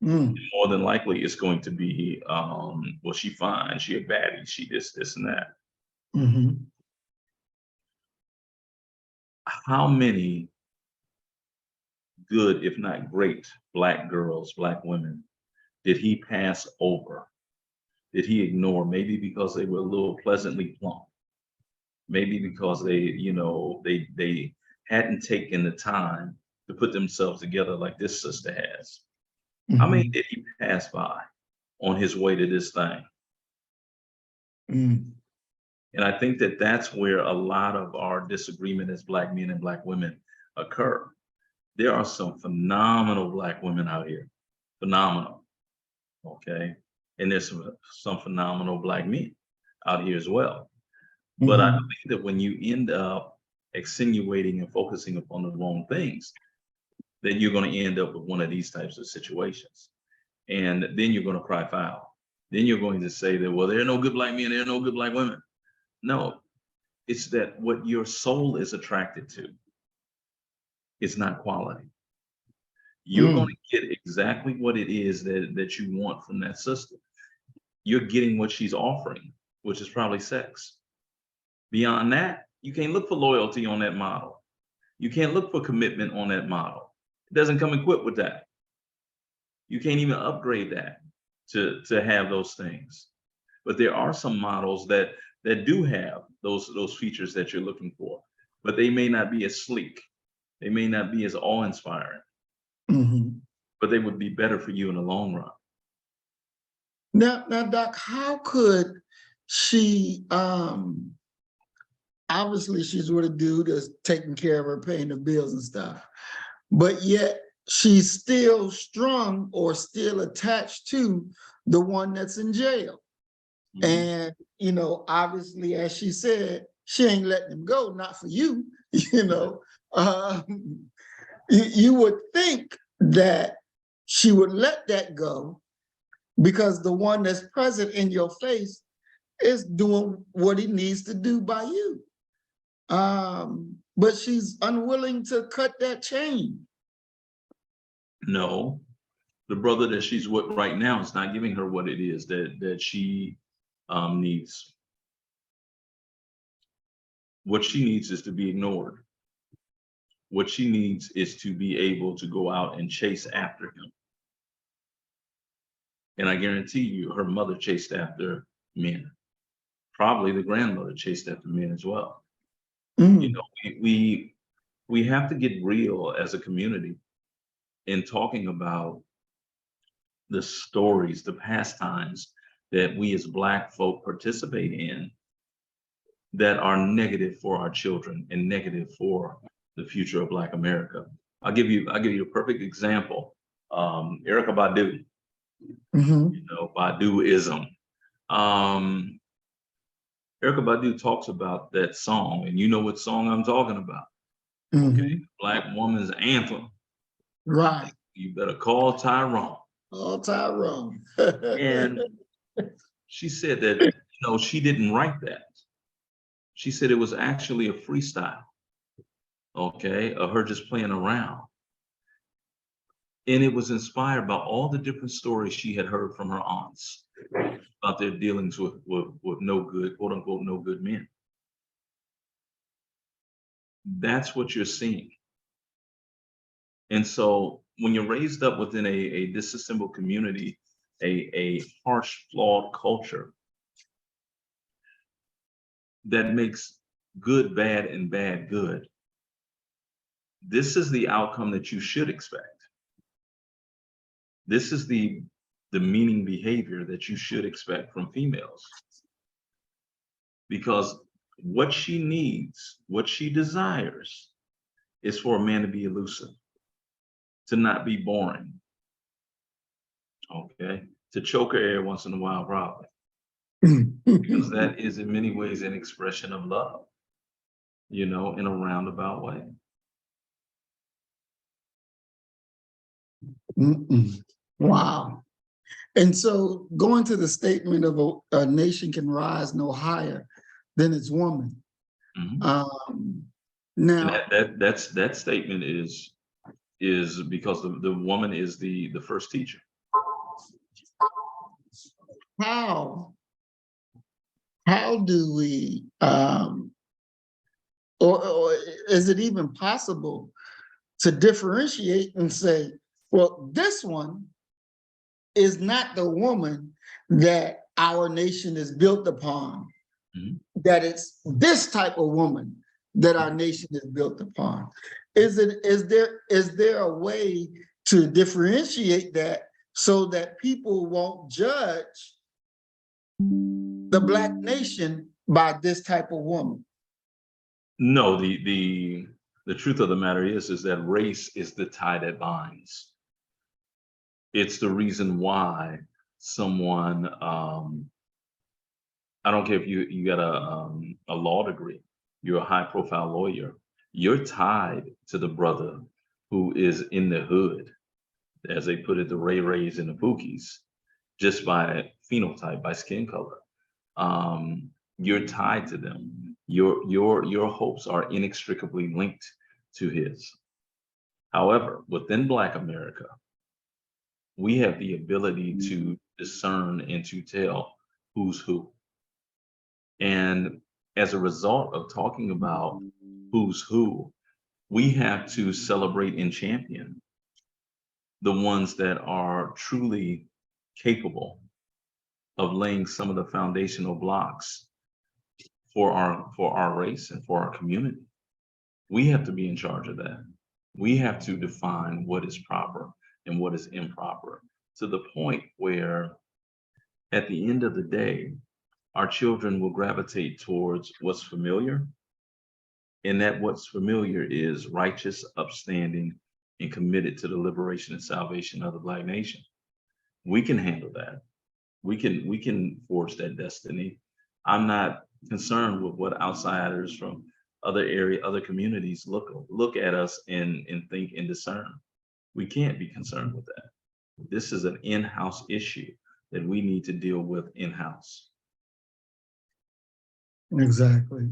Speaker 2: More than likely it's going to be, well, she fine, she a baddie, she this and that. How many good, if not great, Black girls, Black women did he pass over? Did he ignore? Maybe because they were a little pleasantly plump. Maybe because they hadn't taken the time to put themselves together like this sister has. How many did he pass by on his way to this thing? And I think that that's where a lot of our disagreement as Black men and Black women occur. There are some phenomenal Black women out here, phenomenal, okay? And there's some phenomenal Black men out here as well. But I believe that when you end up extenuating and focusing upon the wrong things, then you're going to end up with one of these types of situations. And then you're going to cry foul. Then you're going to say that, well, there are no good black men, there are no good black women. No, it's that what your soul is attracted to is not quality. You're going to get exactly what it is that you want from that sister. You're getting what she's offering, which is probably sex. Beyond that, you can't look for loyalty on that model. You can't look for commitment on that model. It doesn't come equipped with that. You can't even upgrade that to have those things. But there are some models that do have those features that you're looking for, but they may not be as sleek. They may not be as awe-inspiring, but they would be better for you in the long run.
Speaker 1: Now, Doc, how could she, obviously she's with a dude that's taking care of her, paying the bills and stuff, but yet she's still strung or still attached to the one that's in jail. And, you know, obviously, as she said, she ain't letting him go, not for you, you know. You would think that she would let that go because the one that's present in your face is doing what he needs to do by you. But she's unwilling to cut that chain.
Speaker 2: No, the brother that she's with right now is not giving her what it is that she needs. What she needs is to be ignored. What she needs is to be able to go out and chase after him. And I guarantee you, her mother chased after men. Probably the grandmother chased after men as well. You know, we have to get real as a community in talking about the stories, the pastimes that we as Black folk participate in that are negative for our children and negative for the future of Black America. I'll give you a perfect example. Erykah Badu, you know, Baduism. Erykah Badu talks about that song, and you know what song I'm talking about. Okay, Black woman's anthem.
Speaker 1: Right.
Speaker 2: You better call Tyrone.
Speaker 1: All Tyrone.
Speaker 2: And she said that, you know, she didn't write that. She said it was actually a freestyle, okay, of her just playing around. And it was inspired by all the different stories she had heard from her aunts about their dealings with no good, quote unquote, no good men. That's what you're seeing. And so when you're raised up within a disassembled community, a harsh, flawed culture that makes good bad and bad good, this is the outcome that you should expect. This is the meaning behavior that you should expect from females. Because what she needs, what she desires, is for a man to be elusive, to not be boring, okay? To choke her every once in a while, probably. Because that is in many ways an expression of love, you know, in a roundabout way.
Speaker 1: Wow. And so going to the statement of a nation can rise no higher than its woman. Now
Speaker 2: And that statement is because the woman is the first teacher.
Speaker 1: how do we or is it even possible to differentiate and say, well, this one is not the woman that our nation is built upon, that it's this type of woman that our nation is built upon? Is there a way to differentiate that so that people won't judge the Black nation by this type of woman?
Speaker 2: No, the truth of the matter is that race is the tie that binds. It's the reason why someone, I don't care if you got a law degree, you're a high profile lawyer, you're tied to the brother who is in the hood as they put it, the Ray Rays and the Pookies, just by phenotype, by skin color. You're tied to them. Your hopes are inextricably linked to his. However, within Black America, we have the ability to discern and to tell who's who. And as a result of talking about who's who, we have to celebrate and champion the ones that are truly capable of laying some of the foundational blocks for our race and for our community. We have to be in charge of that. We have to define what is proper and what is improper, to the point where at the end of the day, our children will gravitate towards what's familiar, and that what's familiar is righteous, upstanding, and committed to the liberation and salvation of the Black nation. We can handle that. We can forge that destiny. I'm not concerned with what outsiders from other communities look at us and think and discern. We can't be concerned with that. This is an in-house issue that we need to deal with in-house.
Speaker 1: Exactly.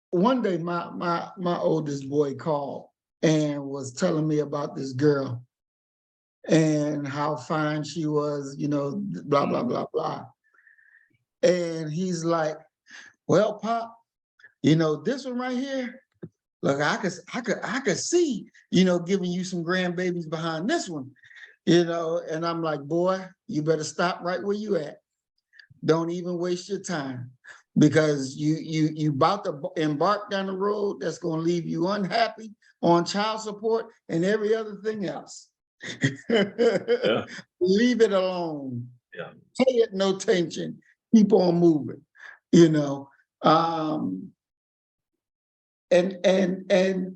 Speaker 1: One day my oldest boy called and was telling me about this girl and how fine she was, blah, blah, blah, blah. And he's like, well, Pop, this one right here, look, I could see, giving you some grandbabies behind this one, and I'm like, boy, you better stop right where you at. Don't even waste your time, because you about to embark down the road that's going to leave you unhappy on child support and every other thing else.
Speaker 2: Yeah.
Speaker 1: Leave it alone.
Speaker 2: Yeah.
Speaker 1: Pay it no attention. Keep on moving. And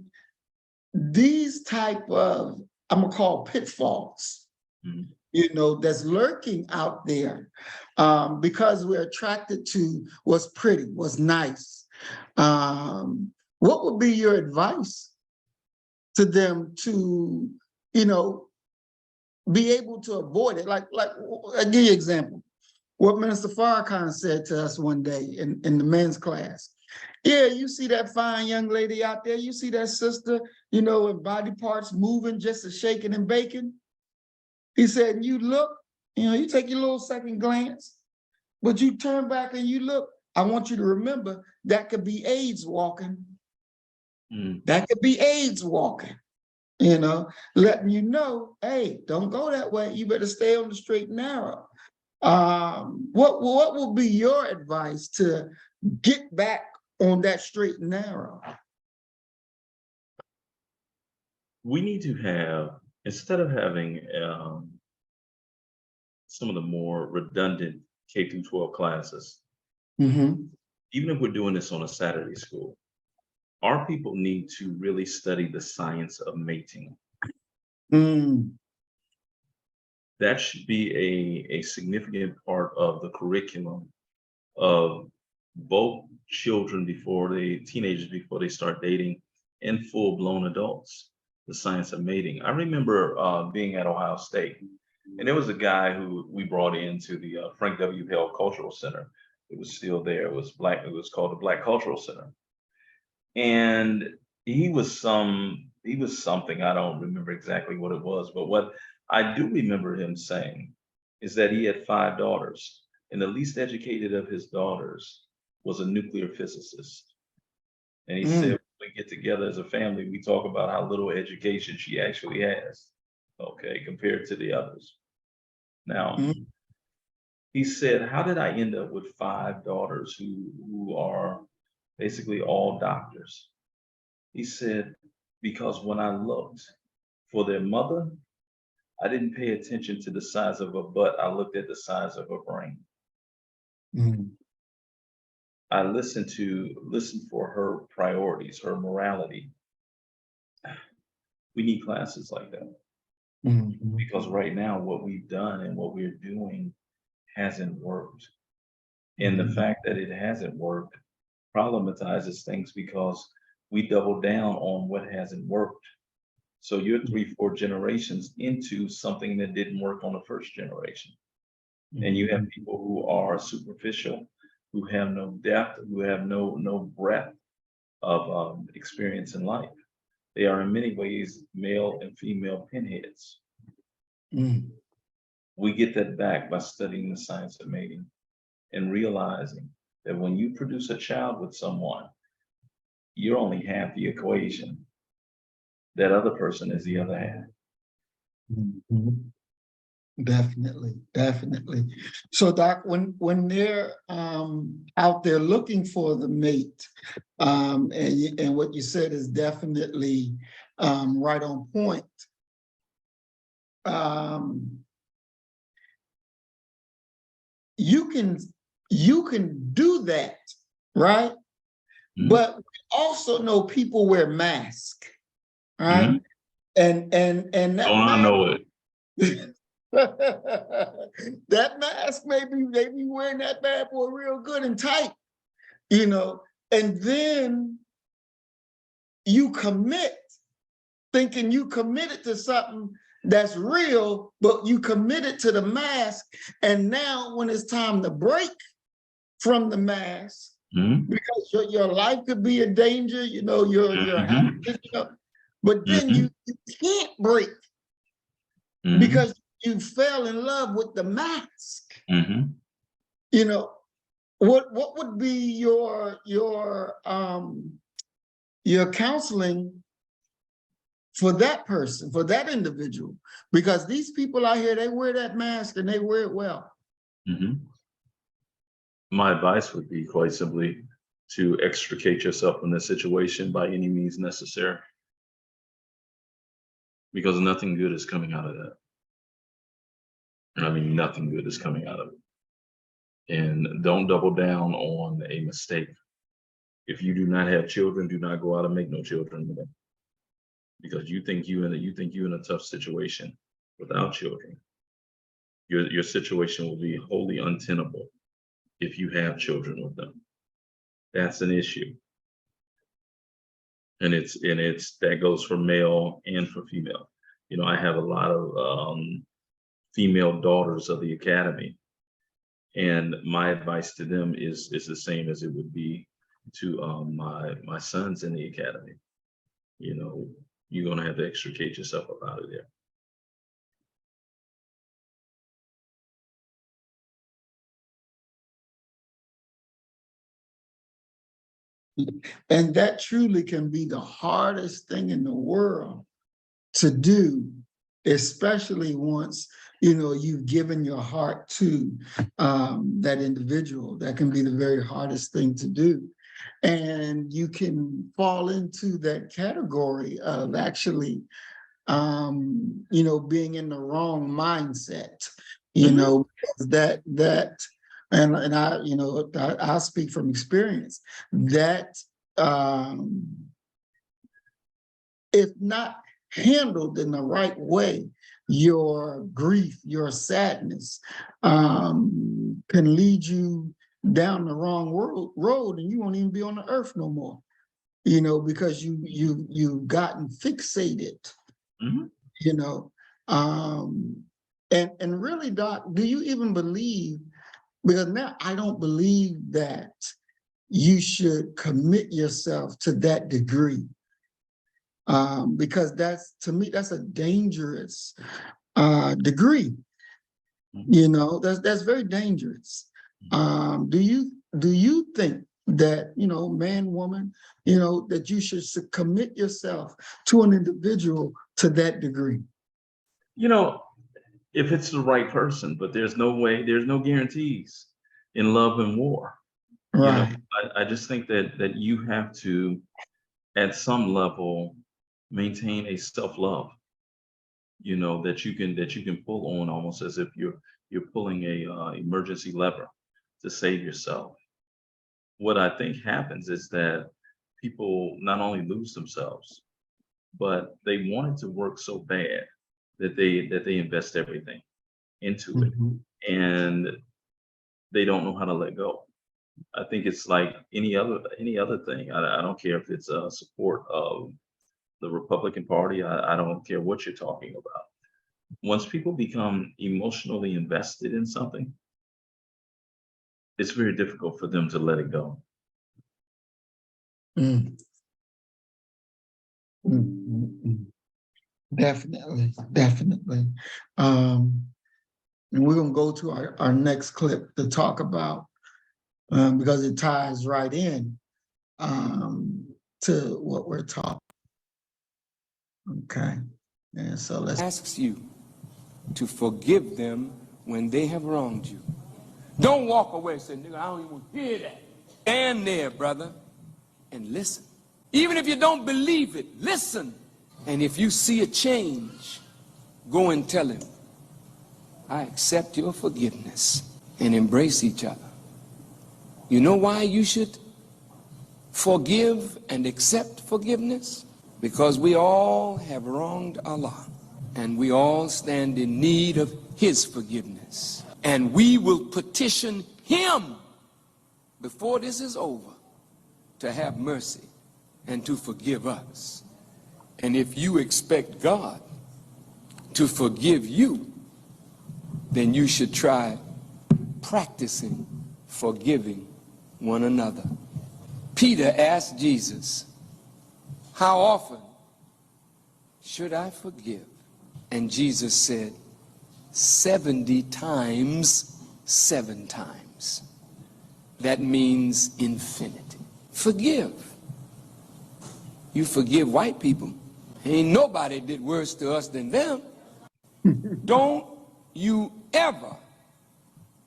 Speaker 1: these type of, I'm gonna call pitfalls, that's lurking out there, because we're attracted to what's pretty, what's nice. What would be your advice to them to, be able to avoid it? Like I'll give you an example. What Minister Farrakhan said to us one day in the men's class. Yeah, you see that fine young lady out there, you see that sister, in body parts moving just a shaking and baking. He said, and you look, you take your little second glance, but you turn back and you look. I want you to remember that could be AIDS walking. That could be AIDS walking, letting you know, hey, don't go that way. You better stay on the straight and narrow. What will be your advice to get back on that straight and narrow?
Speaker 2: We need to have, instead of having some of the more redundant K through 12 classes, even if we're doing this on a Saturday school, our people need to really study the science of mating. That should be a significant part of the curriculum of both teenagers before they start dating, and full-blown adults, the science of mating. I remember being at Ohio State, and there was a guy who we brought into the Frank W. Hale Cultural Center. It was still there. It was called the Black Cultural Center. And he was something, I don't remember exactly what it was, but what I do remember him saying is that he had 5 daughters, and the least educated of his daughters was a nuclear physicist. And he said, when we get together as a family, we talk about how little education she actually has, compared to the others. Now, he said, how did I end up with 5 daughters who are basically all doctors? He said, because when I looked for their mother, I didn't pay attention to the size of her butt. I looked at the size of her brain. I listened for her priorities, her morality. We need classes like that. Because right now, what we've done and what we're doing hasn't worked. And the fact that it hasn't worked problematizes things because we double down on what hasn't worked. So you're 3, 4 generations into something that didn't work on the first generation. And you have people who are superficial, who have no depth, who have no breadth of experience in life. They are in many ways male and female pinheads.
Speaker 1: Mm.
Speaker 2: We get that back by studying the science of mating and realizing that when you produce a child with someone, you're only half the equation. That other person is the other half.
Speaker 1: Mhm. Definitely, definitely. So Doc, when they're out there looking for the mate, and what you said is definitely right on point. You can do that, right?
Speaker 2: Mhm.
Speaker 1: But we also know people wear masks, right?
Speaker 2: Mhm.
Speaker 1: And that
Speaker 2: Don't I
Speaker 1: mask,
Speaker 2: know it?
Speaker 1: that mask may be wearing that bad boy real good and tight, you know, and then you commit thinking you committed to something that's real, but you committed to the mask. And now when it's time to break from the mask,
Speaker 2: Mhm.
Speaker 1: because your life could be in danger, you know, your
Speaker 2: Mhm.
Speaker 1: happiness, you know, but then you can't break
Speaker 2: Mhm.
Speaker 1: because you fell in love with the mask.
Speaker 2: Mhm.
Speaker 1: You know, what would be your counseling for that person, for that individual? Because these people out here, they wear that mask and they wear it well.
Speaker 2: Mhm. My advice would be quite simply to extricate yourself from this situation by any means necessary, because nothing good is coming out of that. I mean, nothing good is coming out of it. And don't double down on a mistake. If you do not have children, do not go out and make no children with them, because you think you in a tough situation without children. Your situation will be wholly untenable if you have children with them. That's an issue. And it's that goes for male and for female. You know, I have a lot of female daughters of the academy, and my advice to them is the same as it would be to my sons in the academy. You know, you're gonna have to extricate yourself up out of there.
Speaker 1: And that truly can be the hardest thing in the world to do, especially once, you know, you've given your heart to that individual. That can be the very hardest thing to do. And you can fall into that category of actually, you know, being in the wrong mindset, you
Speaker 2: Mhm.
Speaker 1: know, and I, you know, I speak from experience that um, if not handled in the right way, your grief, your sadness can lead you down the wrong road, and you won't even be on the earth no more. You know, because you've gotten fixated.
Speaker 2: Mhm.
Speaker 1: You know, and really, Doc, do you even believe? Because now I don't believe that you should commit yourself to that degree. Because that's, to me, that's a dangerous degree. You know, that's very dangerous. Do you think that, you know, man, woman, you know, that you should commit yourself to an individual to that degree?
Speaker 2: You know, if it's the right person, but there's no guarantees in love and war. You know,
Speaker 1: Right.
Speaker 2: I just think that you have to, at some level, maintain a self-love, you know, that you can pull on almost as if you're pulling a emergency lever to save yourself. What I think happens is that people not only lose themselves, but they want it to work so bad that they invest everything into it,
Speaker 1: Mhm.
Speaker 2: and they don't know how to let go. I think it's like any other thing. I don't care if it's a support of the Republican Party. I don't care what you're talking about. Once people become emotionally invested in something, it's very difficult for them to let it go.
Speaker 1: Mm. Mm, mm, mm. Definitely, definitely. And we're gonna go to our next clip to talk about, because it ties right in to what we're talking. Okay, and so let's.
Speaker 7: Asks you to forgive them when they have wronged you. Don't walk away and say, nigga, I don't even want to hear that. Stand there, brother, and listen. Even if you don't believe it, listen. And if you see a change, go and tell him, I accept your forgiveness, and embrace each other. You know why you should forgive and accept forgiveness? Because we all have wronged Allah, and we all stand in need of his forgiveness. And we will petition him before this is over to have mercy and to forgive us. And if you expect God to forgive you, then you should try practicing forgiving one another. Peter asked Jesus, how often should I forgive? And Jesus said, 70 times, 7 times. That means infinity. Forgive. You forgive white people. Ain't nobody did worse to us than them. Don't you ever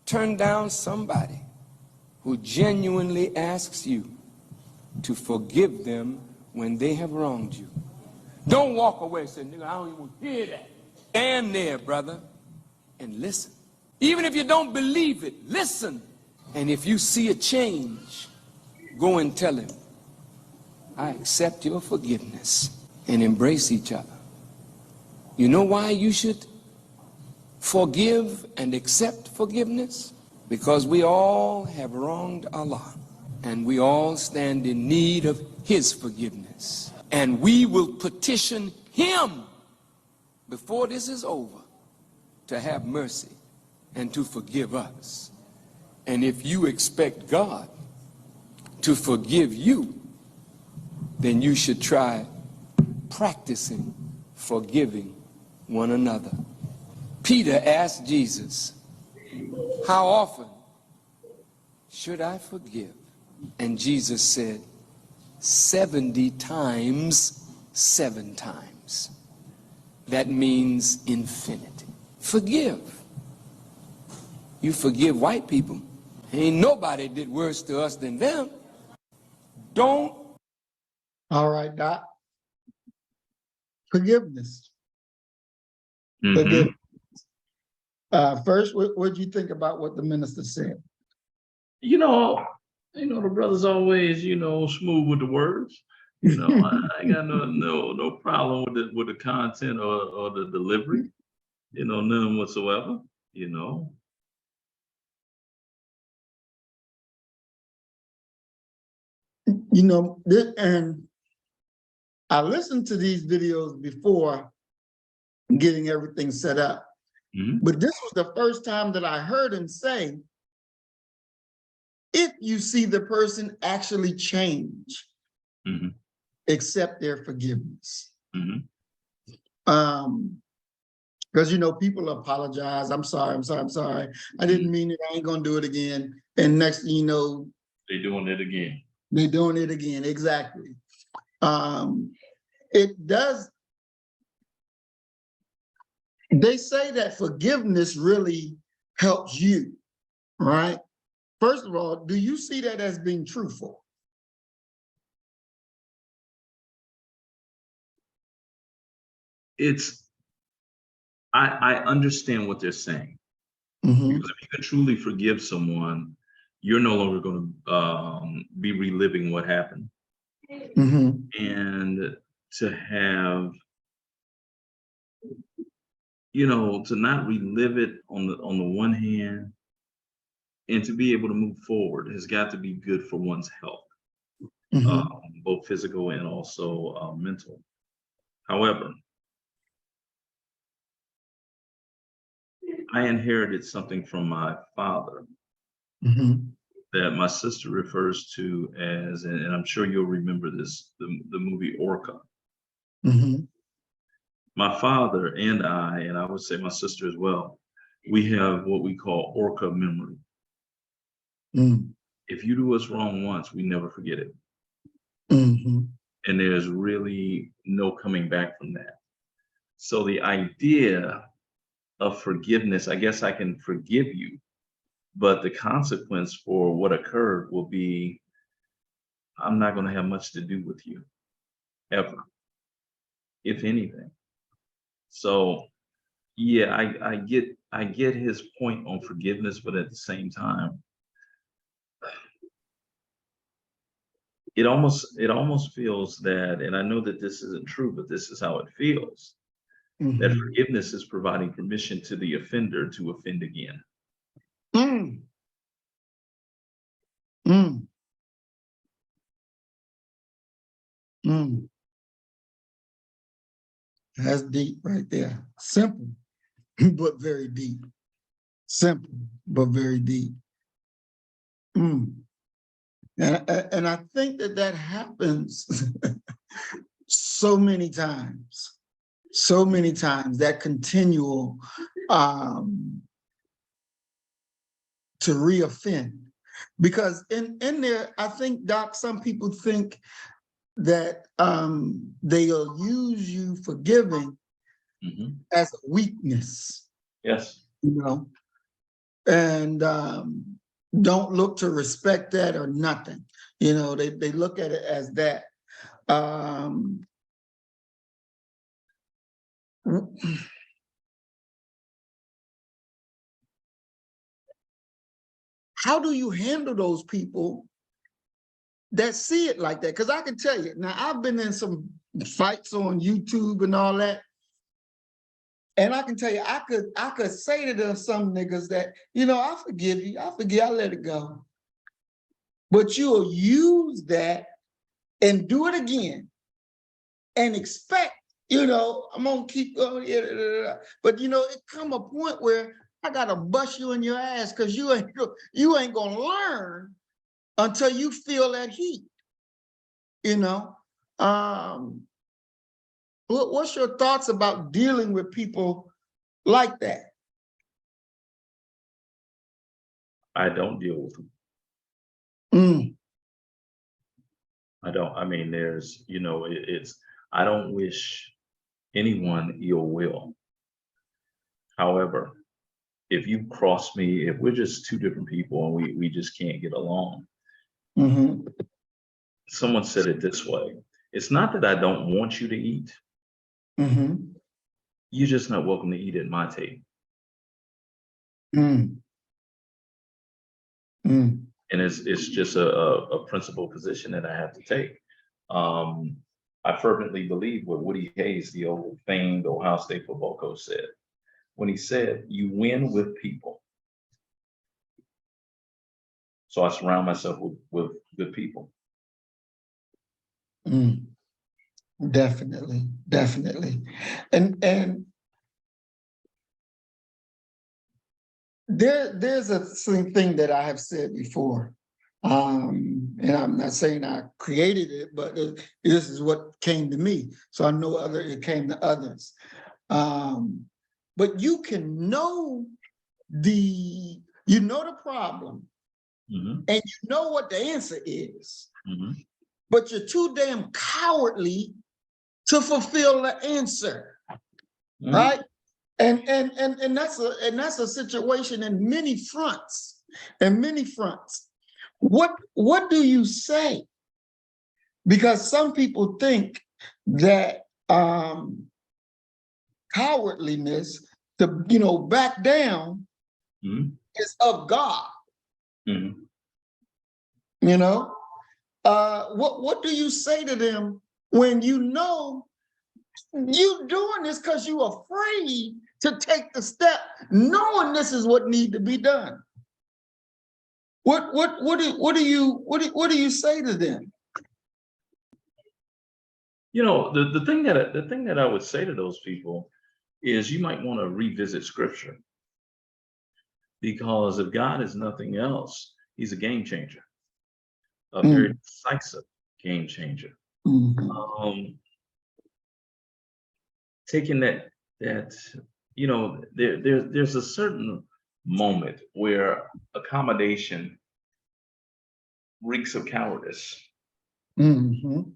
Speaker 7: turn down somebody who genuinely asks you to forgive them when they have wronged you. Don't walk away and say, nigga, I don't even want to hear that. Stand there, brother, and listen. Even if you don't believe it, listen. And if you see a change, go and tell him, I accept your forgiveness, and embrace each other. You know why you should forgive and accept forgiveness? Because we all have wronged Allah, and we all stand in need of his forgiveness. And we will petition him before this is over to have mercy and to forgive us. And if you expect God to forgive you, then you should try practicing forgiving one another. Peter asked Jesus, how often should I forgive? And Jesus said, 70 times, 7 times. That means infinity. Forgive. You forgive white people. Ain't nobody did worse to us than them. Don't.
Speaker 1: All right, Doc. Forgiveness.
Speaker 2: Mhm.
Speaker 1: Forgiveness. First, what do you think about what the minister said?
Speaker 2: You know, the brother's always, smooth with the words. I got no problem with the content or the delivery. None whatsoever.
Speaker 1: And I listened to these videos before getting everything set up, but this was the first time that I heard him say, if you see the person actually change, accept their forgiveness. Because people apologize. I'm sorry. I didn't mean it. I ain't gonna do it again. And next thing you know,
Speaker 2: they're doing it again.
Speaker 1: They're doing it again. Exactly. It does. They say that forgiveness really helps you, right? First of all, do you see that as being truthful?
Speaker 2: I understand what they're saying. Because if you can truly forgive someone, you're no longer going to be reliving what happened. And to have, to not relive it on the one hand, and to be able to move forward has got to be good for one's health, both physical and also mental. However, I inherited something from my father that my sister refers to as, and I'm sure you'll remember this, the movie Orca. My father and I would say my sister as well, we have what we call Orca memory. If you do us wrong once, we never forget it. And there's really no coming back from that. So the idea of forgiveness, I guess I can forgive you, but the consequence for what occurred will be, I'm not going to have much to do with you ever, if anything. So yeah, I get his point on forgiveness, but at the same time, it almost feels that, and I know that this isn't true, but this is how it feels, that forgiveness is providing permission to the offender to offend again.
Speaker 1: That's deep right there. Simple, but very deep. Simple, but very deep. And I think that happens so many times, that continual to reoffend. Because in there, I think, Doc, some people think that they'll use you forgiving as a weakness.
Speaker 2: Yes.
Speaker 1: You know, and don't look to respect that or nothing. You know, they look at it as that. How do you handle those people that see it like that? Because I can tell you, now I've been in some fights on YouTube and all that. And I can tell you, I could say to them, some niggas that, you know, I forgive you, I let it go. But you'll use that and do it again and expect, you know, I'm gonna keep going. But you know, it come a point where I gotta bust you in your ass because you ain't gonna learn until you feel that heat, you know. What's your thoughts about dealing with people like that?
Speaker 2: I don't deal with them. I don't. I mean, there's, you know, I don't wish anyone ill will. However, if you cross me, if we're just two different people and we just can't get along, someone said it this way: it's not that I don't want you to eat. You're just not welcome to eat at my table. And it's just a principal position that I have to take. I fervently believe what Woody Hayes, the old famed Ohio State football coach, said when he said, "You win with people." So I surround myself with good people.
Speaker 1: Definitely. And there's a thing that I have said before, and I'm not saying I created it, but this is what came to me. So I know it came to others. But you can know the problem, and you know what the answer is, but you're too damn cowardly to fulfill the answer, right? And that's a situation in many fronts. What do you say? Because some people think that cowardliness, to, you know, back down, is of God. You know, what do you say to them when you know you doing this because you're afraid to take the step, knowing this is what needs to be done? What do you say to them?
Speaker 2: You know, the thing that I would say to those people is you might want to revisit scripture, because if God is nothing else, he's a game changer, a very decisive game changer.
Speaker 1: Mhm.
Speaker 2: Taking that you know, there's a certain moment where accommodation reeks of cowardice.
Speaker 1: Mhm.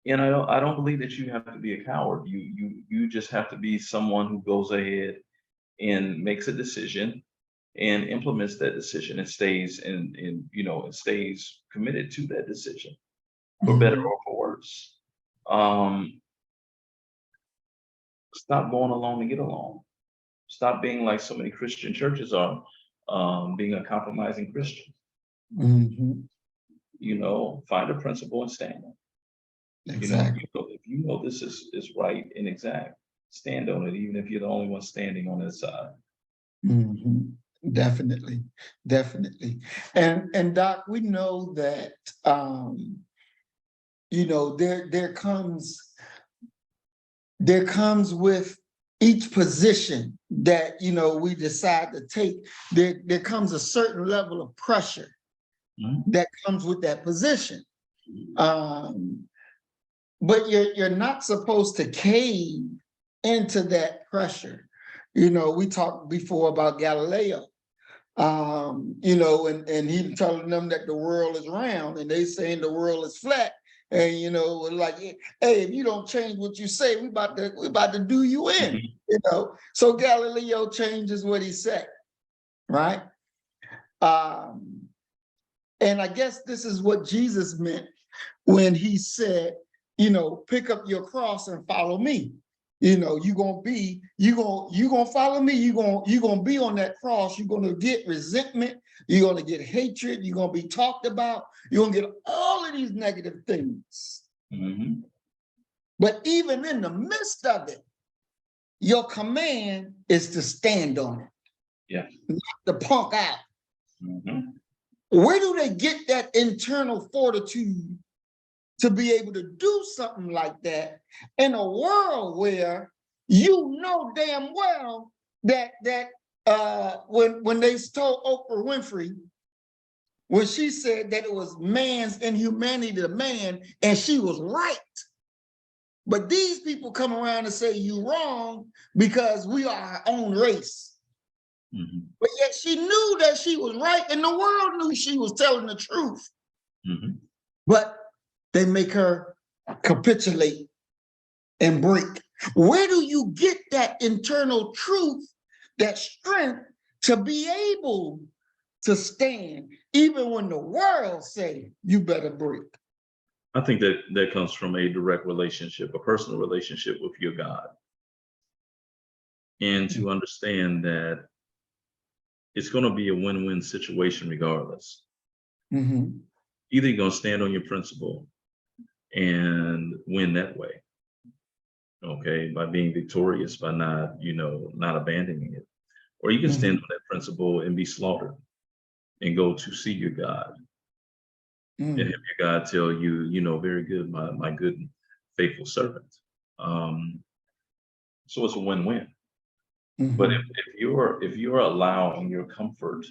Speaker 2: And I don't believe that you have to be a coward. You just have to be someone who goes ahead and makes a decision and implements that decision and stays you know, and stays committed to that decision, for better
Speaker 1: Mhm.
Speaker 2: or for worse. Um, Stop going along to get along. Stop being like so many Christian churches are, being a compromising Christian.
Speaker 1: Mhm.
Speaker 2: You know, find a principle and stand on it.
Speaker 1: Exactly.
Speaker 2: If you know this is right and exact, stand on it, even if you're the only one standing on that side.
Speaker 1: Mhm. Definitely, definitely. And Doc, we know that you know, there comes with each position that, you know, we decide to take, there comes a certain level of pressure
Speaker 2: Mhm.
Speaker 1: that comes with that position. But you're not supposed to cave into that pressure. You know, we talked before about Galileo, you know, and he telling them that the world is round and they saying the world is flat. And you know, like, hey, if you don't change what you say, we about to do you in,
Speaker 2: Mhm.
Speaker 1: you know. So Galileo changes what he said, right? Um, and I guess this is what Jesus meant when he said, you know, pick up your cross and follow me. You know, you gonna follow me, you gonna be on that cross, you're gonna get resentment, you're gonna get hatred, you're gonna be talked about, you're gonna get all of these negative things.
Speaker 2: Mhm.
Speaker 1: But even in the midst of it, your command is to stand on it,
Speaker 2: Yeah.
Speaker 1: not to punk out.
Speaker 2: Mhm.
Speaker 1: Where do they get that internal fortitude to be able to do something like that in a world where you know damn well that when they told Oprah Winfrey, when she said that it was man's inhumanity to man, and she was right. But these people come around and say you wrong because we are our own race.
Speaker 2: Mhm.
Speaker 1: But yet she knew that she was right, and the world knew she was telling the truth.
Speaker 2: Mhm.
Speaker 1: But they make her capitulate and break. Where do you get that internal truth, that strength to be able to stand, even when the world say you better break?
Speaker 2: I think that comes from a direct relationship, a personal relationship with your God, and to understand that it's going to be a win-win situation regardless.
Speaker 1: Mhm.
Speaker 2: Either you're going to stand on your principle and win that way, okay, by being victorious, by not, you know, not abandoning it, or you can stand on that principle and be slaughtered and go to see your God and have
Speaker 1: Mhm.
Speaker 2: your God tell you, you know, very good, my good and faithful servant. Um, so it's a win-win. But
Speaker 1: Mhm.
Speaker 2: if you're allowing your comfort,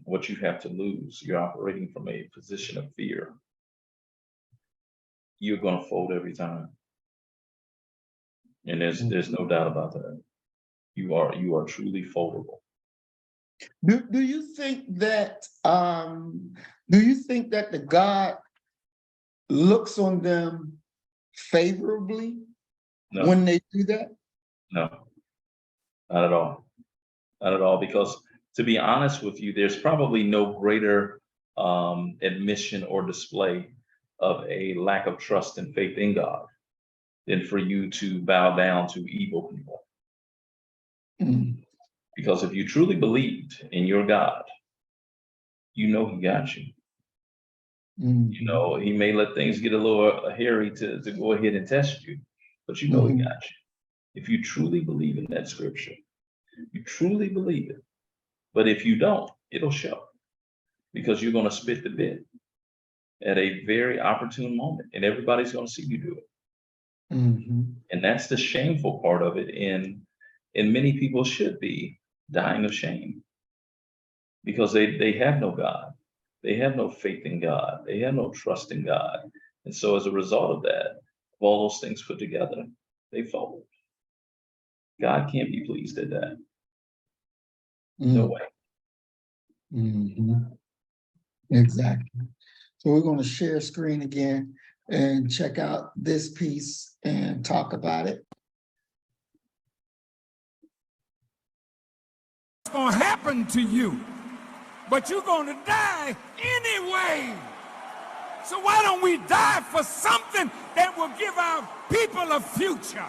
Speaker 2: what you have to lose, you're operating from a position of fear, you're going to fold every time. And there's no doubt about that. You are truly foldable.
Speaker 1: Do you think that the God looks on them favorably
Speaker 2: No,
Speaker 1: when they do that?
Speaker 2: no, not at all. Not at all. Because to be honest with you, there's probably no greater admission or display of a lack of trust and faith in God than for you to bow down to evil people.
Speaker 1: Mhm.
Speaker 2: Because if you truly believed in your God, you know he got you. You
Speaker 1: Mhm.
Speaker 2: know, he may let things get a little hairy to go ahead and test you, but you know he
Speaker 1: Mhm.
Speaker 2: got you. If you truly believe in that scripture, you truly believe it, But if you don't, it'll show, because you're going to spit the bit at a very opportune moment, and everybody's going to see you do it. And that's the shameful part of it. And many people should be dying of shame, because they have no God. They have no faith in God. They have no trust in God. And so as a result of that, of all those things put together, they fold. God can't be pleased at that. No way.
Speaker 1: Exactly. So we're going to share screen again and check out this piece and talk about it.
Speaker 7: It's going to happen to you, but you're going to die anyway. So why don't we die for something that will give our people a future?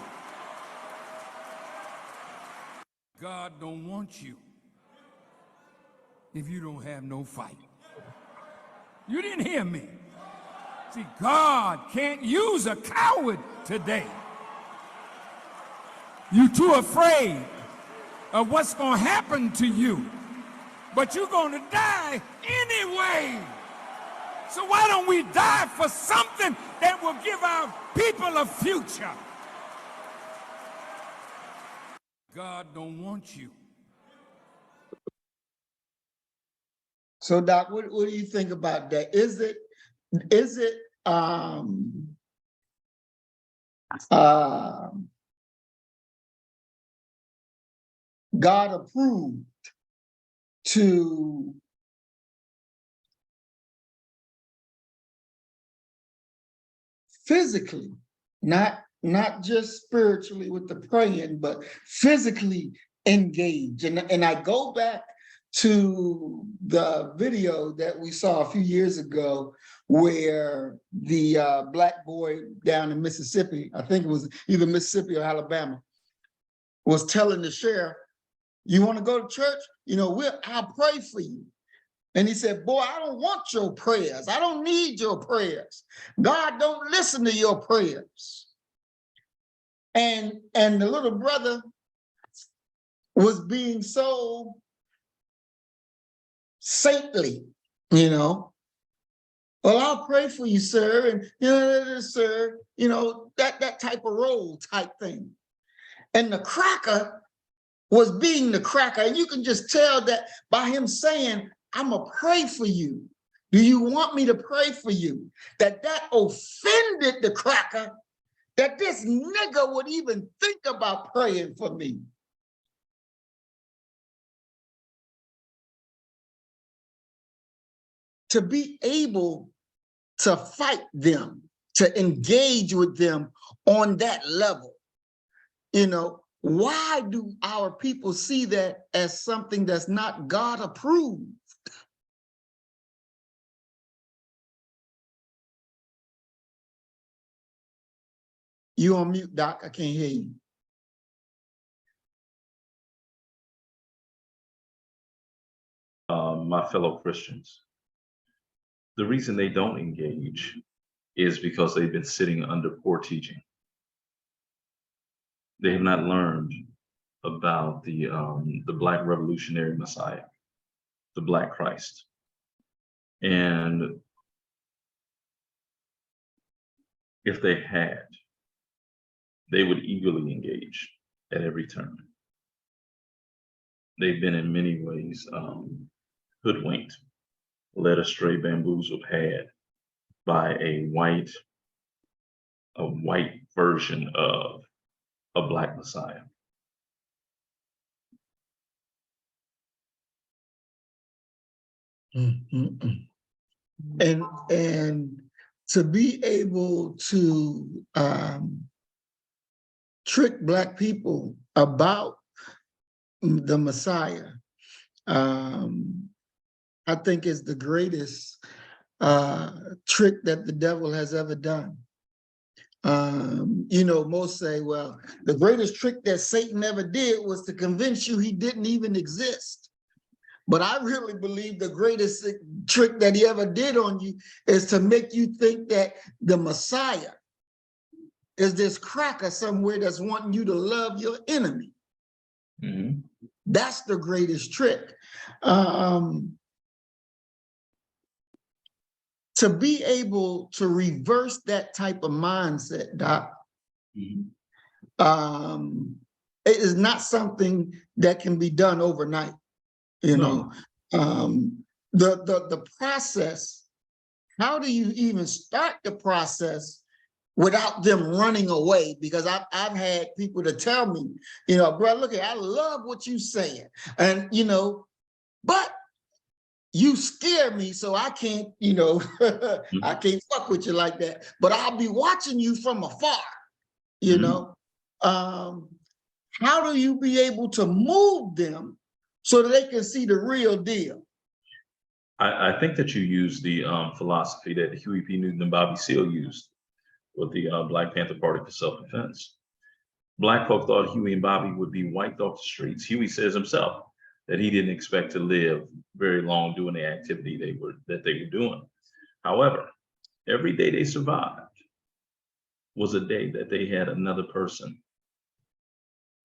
Speaker 7: God don't want you if you don't have no fight. You didn't hear me. See, God can't use a coward today. You're too afraid of what's going to happen to you, but you're going to die anyway. So why don't we die for something that will give our people a future? God don't want you.
Speaker 1: So Doc, what do you think about that? Is it God approved to physically, not just spiritually with the praying, but physically engage? And I go back to the video that we saw a few years ago where the black boy down in Mississippi, I think it was either Mississippi or Alabama, was telling the sheriff, "You want to go to church? You know, I'll pray for you." And he said, "Boy, I don't want your prayers. I don't need your prayers. God don't listen to your prayers." And the little brother was being so saintly, you know. "Well, I'll pray for you, sir." And, sir, you know, that type of role type thing. And the cracker was being the cracker. And you can just tell that by him saying, "I'm going to pray for you. Do you want me to pray for you?" That offended the cracker, that this nigga would even think about praying for me. To be able to fight them, to engage with them on that level, you know, why do our people see that as something that's not God approved? You on mute, Doc, I can't hear you.
Speaker 2: My fellow Christians, the reason they don't engage is because they've been sitting under poor teaching. They have not learned about the Black revolutionary Messiah, the Black Christ. And if they had, they would eagerly engage at every turn. They've been in many ways hoodwinked, led astray, bamboozled, had by a white version of a Black Messiah.
Speaker 1: And to be able to trick Black people about the Messiah, I think is the greatest trick that the devil has ever done. You know, most say, well, the greatest trick that Satan ever did was to convince you he didn't even exist. But I really believe the greatest trick that he ever did on you is to make you think that the Messiah is this cracker somewhere that's wanting you to love your enemy. That's the greatest trick. To be able to reverse that type of mindset, Doc,
Speaker 2: Mhm.
Speaker 1: it is not something that can be done overnight. You know, the process. How do you even start the process without them running away? Because I've had people to tell me, you know, bro, look, I love what you saying, and you know, but you scare me, so I can't, you know, I can't fuck with you like that. But I'll be watching you from afar, you know. How do you be able to move them so that they can see the real deal?
Speaker 2: I think that you use the philosophy that Huey P. Newton and Bobby Seale used with the Black Panther Party for self-defense. Black folk thought Huey and Bobby would be wiped off the streets. Huey says himself that he didn't expect to live very long doing the activity they were doing. However, every day they survived was a day that they had another person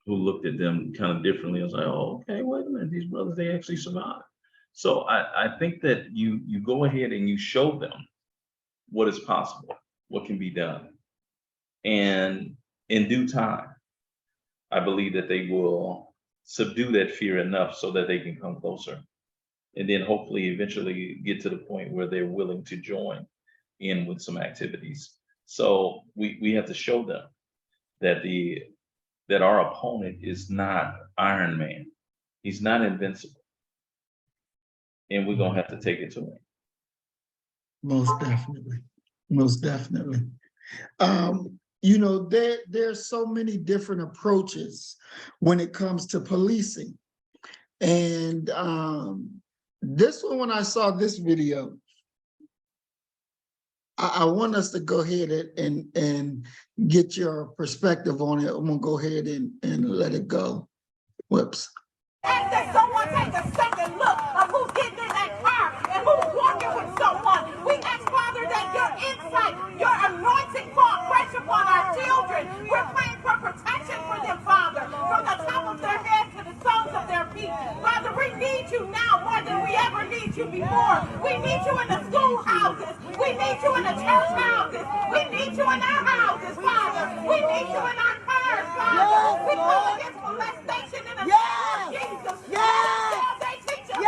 Speaker 2: who looked at them kind of differently. I was like, oh, okay, wait a minute, these brothers, they actually survived. So I think that you go ahead and you show them what is possible, what can be done. And in due time, I believe that they will subdue that fear enough so that they can come closer. And then hopefully eventually get to the point where they're willing to join in with some activities. So we have to show them that that our opponent is not Iron Man. He's not invincible. And we're gonna have to take it to him.
Speaker 1: Most definitely. Most definitely. You know, there's so many different approaches when it comes to policing. And this one, when I saw this video, I want us to go ahead and get your perspective on it. I'm gonna go ahead and let it go. Whoops.
Speaker 3: Ask that someone take a second look of who's getting in that car and who's walking with someone. We ask, Father, that your insight, your anointing fall fresh upon our children. We're praying for protection for them, Father, from the top of their heads to the soles of their feet. Father, we need you now more than we ever need you before. We need you in the schoolhouses. We need you in the church houses. We need you in our houses, Father. We need you in our cars, Father. We come against molestation in the name of Jesus. They teach us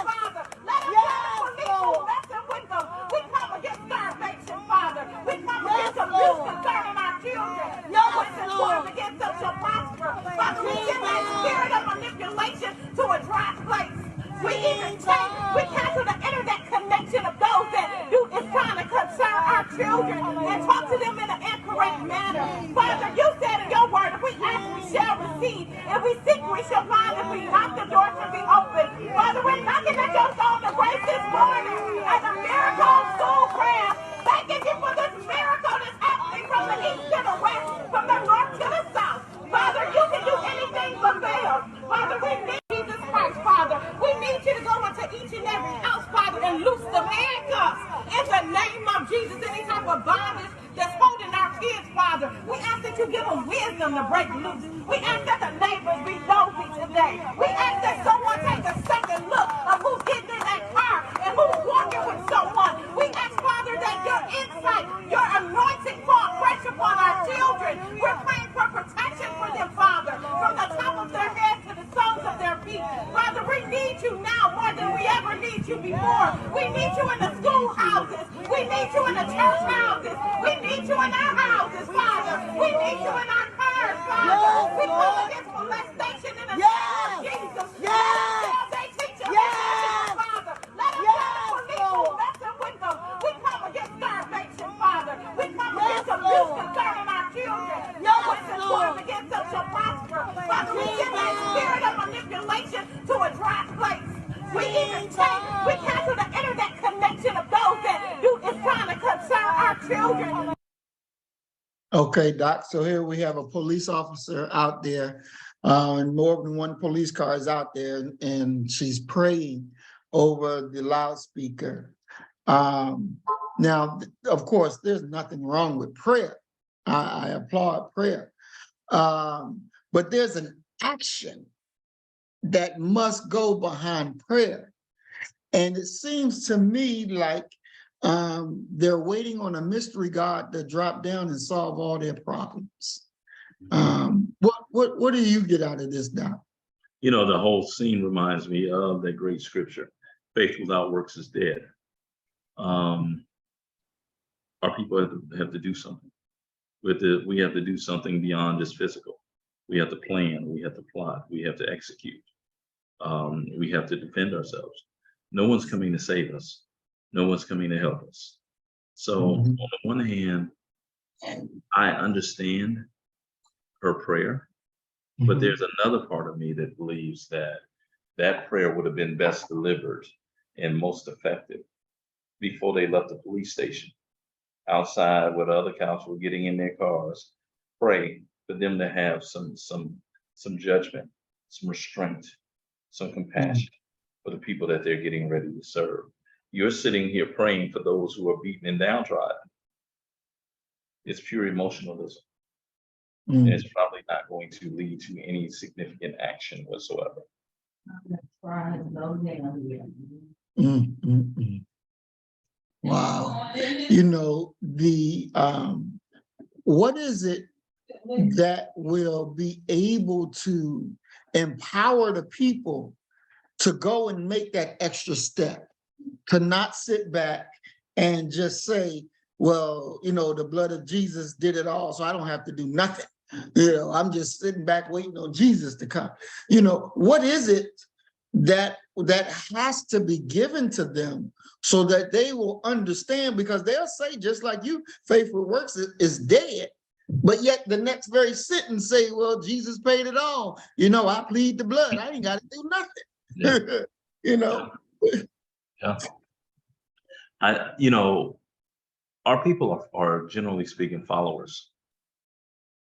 Speaker 3: Father. Let us police who messing with them. We come against starvation, Father. We come against abuse concerning our children. No weapon formed against us shall prosper. Father, we give that spirit of manipulation to a dry place. We cancel the internet connection of those that is trying to concern our children and talk to them in an incorrect manner. Father, you said in your word, if we ask, we shall receive. If we seek, we shall find. If we knock, the door shall be open. Father, we're knocking at your throne of grace this morning as a miracle school prayer. Thanking you for this miracle that's happening from the east to the west, from the north to the south. Father, you can do anything but fail. Father, we need Jesus Christ, Father. We need you to go into each and every house, Father, and loose the handcuffs. In the name of Jesus, any type of bondage that's holding our kids, Father, we ask that you give them wisdom to break loose. We ask that the neighbors be nosy today. We ask that someone take a second look of who's getting in that car and who's walking with someone. We ask, Father, that your insight, your anointing fall fresh upon our children. We're praying for protection for them, Father, from the top of their heads to the soles of their feet. Father, we need you now more than we ever need you before. We need you in the schoolhouses. We need you in the church houses. We need you in our houses, Father. We need you in our cars, Father. We come against molestation in the name of Jesus. They teach us Father. Let us police who messing with them. We come against starvation, Father. We come against abuse concerning our children. No weapon formed against us shall prosper. Father, we give that spirit of manipulation to a dry place. We cancel the internet connection of those that is trying to concern our children.
Speaker 1: Okay, Doc, so here we have a police officer out there, and more than one police car is out there, and she's praying over the loudspeaker. Now, of course, there's nothing wrong with prayer. I applaud prayer. But there's an action that must go behind prayer. And it seems to me like they're waiting on a mystery God to drop down and solve all their problems. What do you get out of this, Doc?
Speaker 2: You know, the whole scene reminds me of that great scripture, faith without works is dead. Our people have to do something. We have to do something beyond just physical. We have to plan, we have to plot, we have to execute. We have to defend ourselves. No one's coming to save us. No one's coming to help us. So on the one hand, I understand her prayer, but there's another part of me that believes that that prayer would have been best delivered and most effective before they left the police station, outside where the other cops were getting in their cars, pray for them to have some judgment, some restraint, some compassion for the people that they're getting ready to serve. You're sitting here praying for those who are beaten and downtrodden. It's pure emotionalism. And it's probably not going to lead to any significant action whatsoever.
Speaker 1: Wow. You know, what is it that will be able to empower the people to go and make that extra step, to not sit back and just say, well, you know, the blood of Jesus did it all, so I don't have to do nothing. You know, I'm just sitting back waiting on Jesus to come. You know, what is it that has to be given to them so that they will understand? Because they'll say, just like you, faith with works is dead, but yet the next very sentence say, well, Jesus paid it all. You know, I plead the blood. I ain't got to do nothing.
Speaker 2: Yeah.
Speaker 1: You know?
Speaker 2: Yeah. You know, our people are generally speaking followers.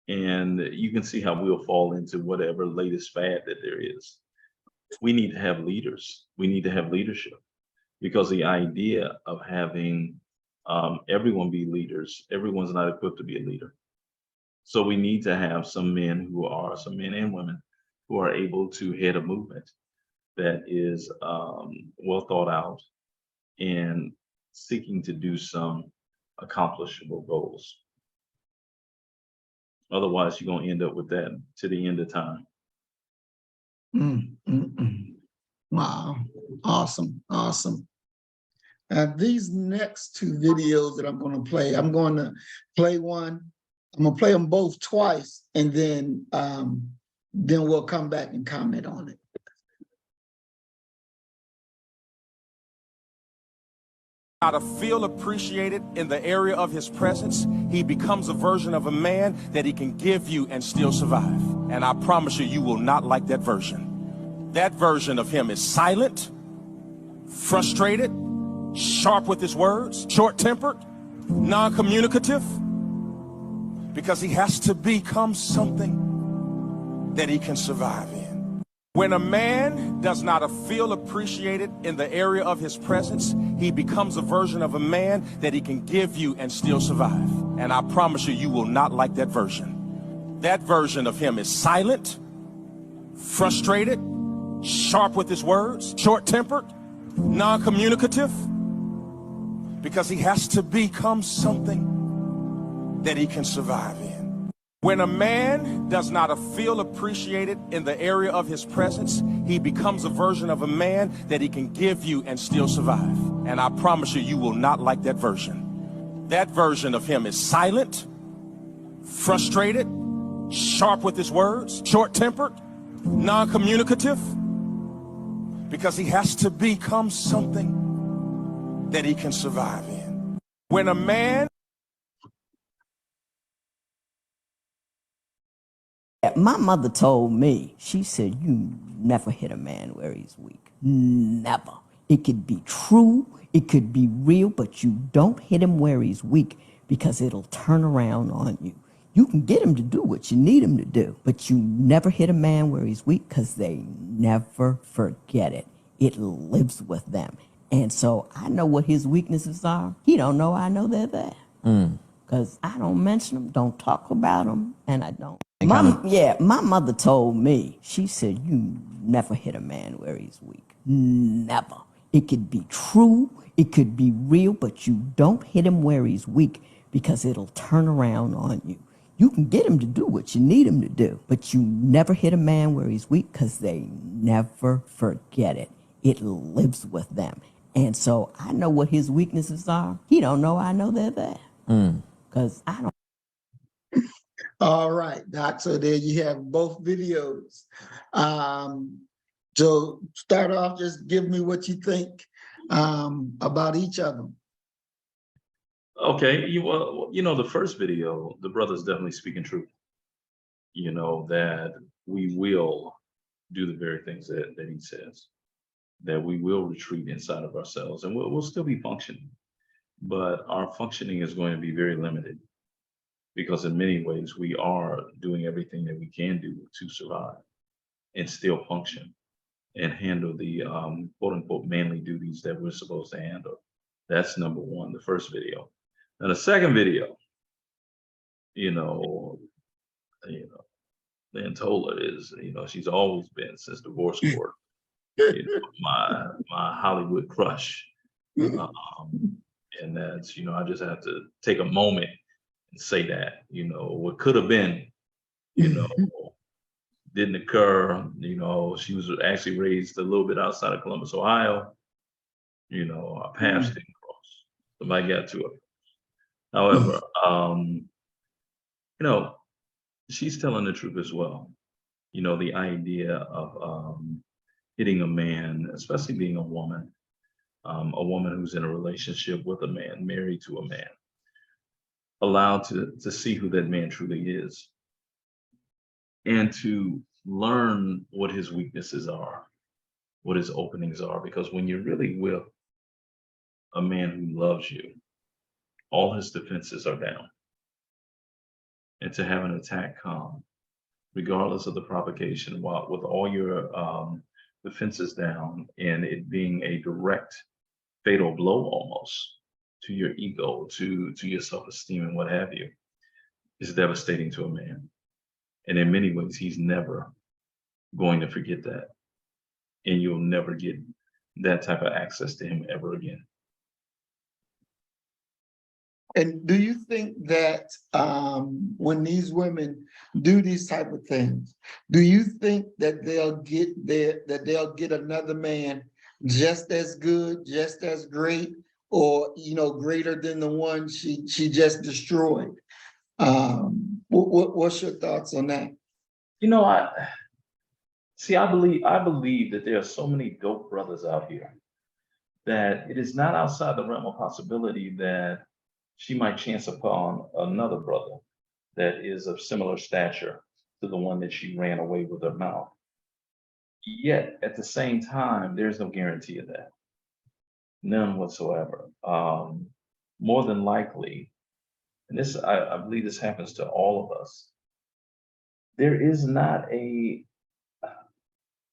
Speaker 2: And you can see how we'll fall into whatever latest fad that there is. We need to have leaders. We need to have leadership, because the idea of having everyone be leaders, everyone's not equipped to be a leader. So we need to have some men and women who are able to head a movement that is well thought out and seeking to do some accomplishable goals. Otherwise, you're going to end up with that to the end of time.
Speaker 1: Wow. Awesome. Awesome. These next two videos that I'm going to play one. I'm going to play them both twice, and then we'll come back and comment on it.
Speaker 8: How to feel appreciated in the area of his presence, he becomes a version of a man that he can give you and still survive. And I promise you, you will not like that version. That version of him is silent, frustrated, sharp with his words, short-tempered, non-communicative, because he has to become something that he can survive in. When a man does not feel appreciated in the area of his presence, he becomes a version of a man that he can give you and still survive. And I promise you, you will not like that version. That version of him is silent, frustrated, sharp with his words, short-tempered, non-communicative, because he has to become something that he can survive in. When a man does not feel appreciated in the area of his presence, he becomes a version of a man that he can give you and still survive. And I promise you, you will not like that version. That version of him is silent, frustrated, sharp with his words, short-tempered, non-communicative, because he has to become something that he can survive in. When a man
Speaker 9: My mother told me, she said, you never hit a man where he's weak. Never. It could be true, it could be real, but you don't hit him where he's weak, because it'll turn around on you. You can get him to do what you need him to do, but you never hit a man where he's weak, because they never forget it. It lives with them. And so I know what his weaknesses are. He don't know I know they're there. Because I don't mention them, don't talk about them, and I don't. My mother told me, she said, you never hit a man where he's weak. Never. It could be true, it could be real, but you don't hit him where he's weak because it'll turn around on you. You can get him to do what you need him to do, but you never hit a man where he's weak because they never forget it. It lives with them. And so I know what his weaknesses are. He don't know I know they're there. Because I don't.
Speaker 1: All right, Doc. So there you have both videos. So start off, just give me what you think about each of them.
Speaker 2: Okay, the first video, the brother's definitely speaking truth. That we will do the very things that he says, that we will retreat inside of ourselves, and we'll still be functioning, but our functioning is going to be very limited because in many ways we are doing everything that we can do to survive and still function and handle the quote unquote manly duties that we're supposed to handle. That's number one, the first video. Now the second video, Lantola is, she's always been since divorce court, my Hollywood crush. And that's, I just have to take a moment and say that, what could have been, didn't occur. She was actually raised a little bit outside of Columbus, Ohio. Our paths didn't cross. Somebody got to her. However, she's telling the truth as well. The idea of hitting a man, especially being a woman who's in a relationship with a man, married to a man, allowed to see who that man truly is and to learn what his weaknesses are, what his openings are. Because when you're really with a man who loves you, all his defenses are down. And to have an attack come, regardless of the provocation, with all your defenses down, and it being a direct fatal blow almost to your ego, to your self-esteem and what have you, is devastating to a man. And in many ways, he's never going to forget that. And you'll never get that type of access to him ever again.
Speaker 1: And do you think that when these women do these type of things, do you think that they'll get another man just as good, just as great, or greater than the one she just destroyed? What's your thoughts on that?
Speaker 2: I believe that there are so many dope brothers out here that it is not outside the realm of possibility that she might chance upon another brother that is of similar stature to the one that she ran away with her mouth. Yet, at the same time, there's no guarantee of that. None whatsoever. More than likely, and this, I believe this happens to all of us, there is not an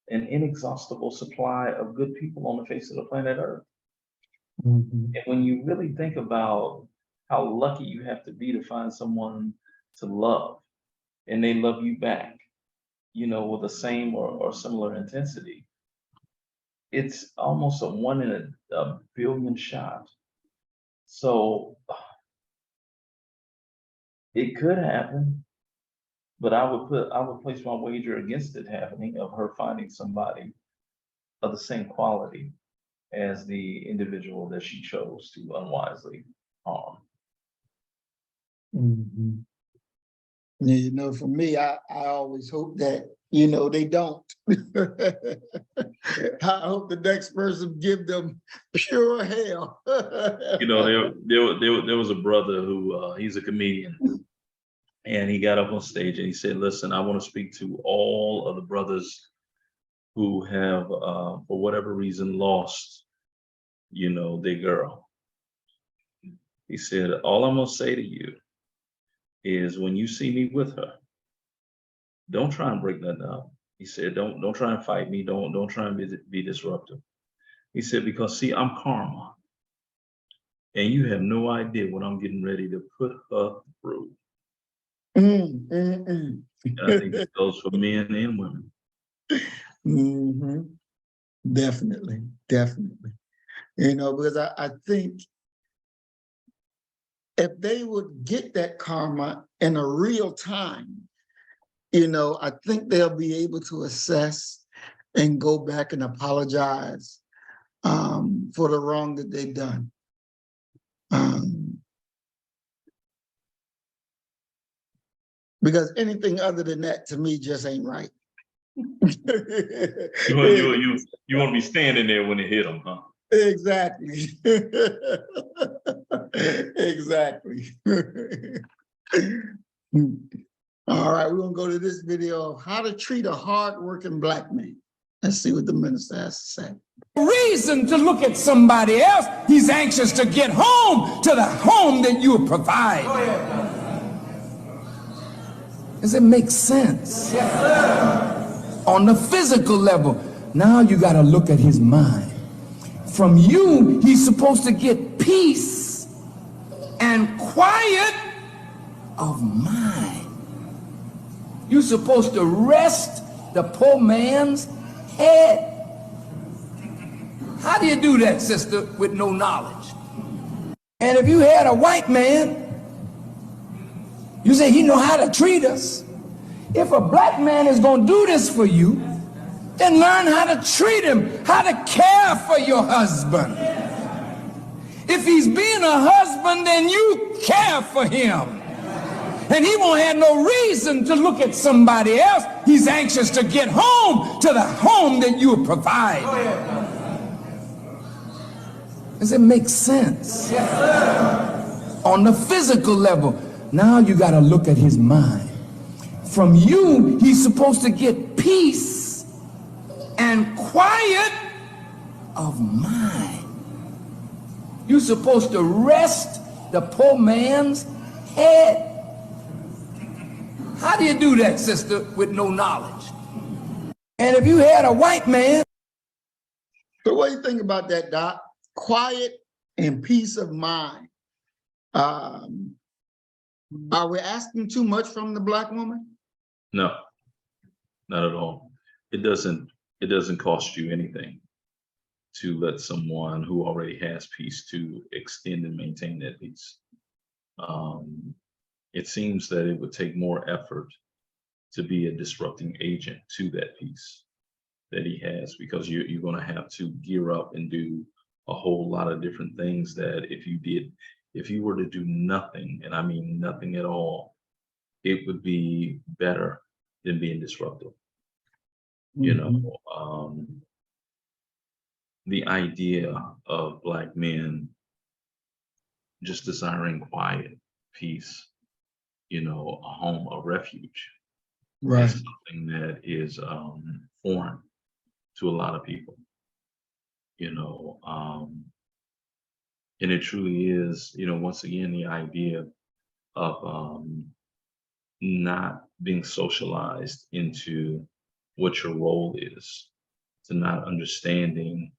Speaker 2: inexhaustible supply of good people on the face of the planet Earth. And when you really think about how lucky you have to be to find someone to love, and they love you back, with the same or similar intensity, it's almost a 1 in a billion shot. So it could happen, but I would place my wager against it happening, of her finding somebody of the same quality as the individual that she chose to unwisely harm.
Speaker 1: For me, I always hope that they don't. I hope the next person give them pure hell.
Speaker 2: There was a brother who he's a comedian, and he got up on stage and he said, "Listen, I want to speak to all of the brothers who have, for whatever reason, lost, their girl." He said, "All I'm gonna say to you is, when you see me with her, don't try and break nothing up." He said, don't try and fight me. Don't try and be disruptive. He said, because see, I'm karma, and you have no idea what I'm getting ready to put her through. I think it goes for men and women.
Speaker 1: hmm Definitely, definitely. You know, because I think if they would get that karma in a real time, you know, I think they'll be able to assess and go back and apologize for the wrong that they've done. Because anything other than that to me just ain't right.
Speaker 2: You want to be standing there when it hit them, huh?
Speaker 1: Exactly. Exactly. All right, we're gonna go to this video of how to treat a hardworking Black man. Let's see what the minister has to say.
Speaker 7: Reason to look at somebody else. He's anxious to get home to the home that you provide. Does it make sense? On the physical level, now you got to look at his mind. From you, he's supposed to get peace and quiet of mind. You're supposed to rest the poor man's head. How do you do that, sister, with no knowledge? And if you had a white man, you say he know how to treat us. If a Black man is going to do this for you, then learn how to treat him, how to care for your husband. If he's being a husband, then you care for him. And he won't have no reason to look at somebody else. He's anxious to get home to the home that you provide. Does it make sense? On the physical level, now you got to look at his mind. From you, he's supposed to get peace and quiet of mind. You're supposed to rest the poor man's head. How do you do that, sister, with no knowledge? And if you had a white man.
Speaker 1: So what do you think about that, Doc? Quiet and peace of mind. Are we asking too much from the Black woman?
Speaker 2: No, not at all. It doesn't cost you anything to let someone who already has peace to extend and maintain that peace. It seems that it would take more effort to be a disrupting agent to that peace that he has, because you're going to have to gear up and do a whole lot of different things that if you were to do nothing, and I mean nothing at all, it would be better than being disruptive. You know, the idea of Black men just desiring quiet, peace, you know, a home, a refuge,
Speaker 1: Right.
Speaker 2: is something that is foreign to a lot of people, you know, and it truly is, you know, once again, the idea of not being socialized into what your role is, to not understanding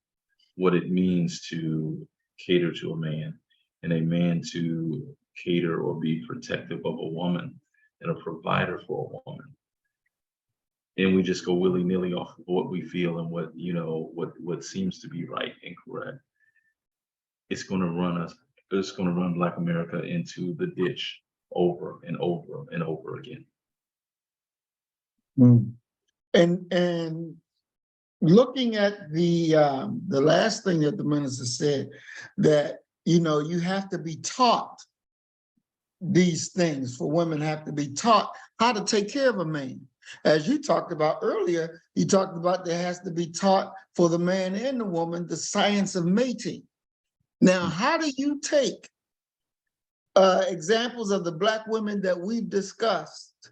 Speaker 2: what it means to cater to a man, and a man to cater or be protective of a woman and a provider for a woman. And we just go willy-nilly off of what we feel and what, you know, what seems to be right and correct. It's going to run Black America into the ditch over and over and over again.
Speaker 1: And looking at the last thing that the minister said, that, you know, you have to be taught these things. For women have to be taught how to take care of a man. As you talked about earlier, you talked about there has to be taught for the man and the woman the science of mating. Now, how do you take examples of the Black women that we've discussed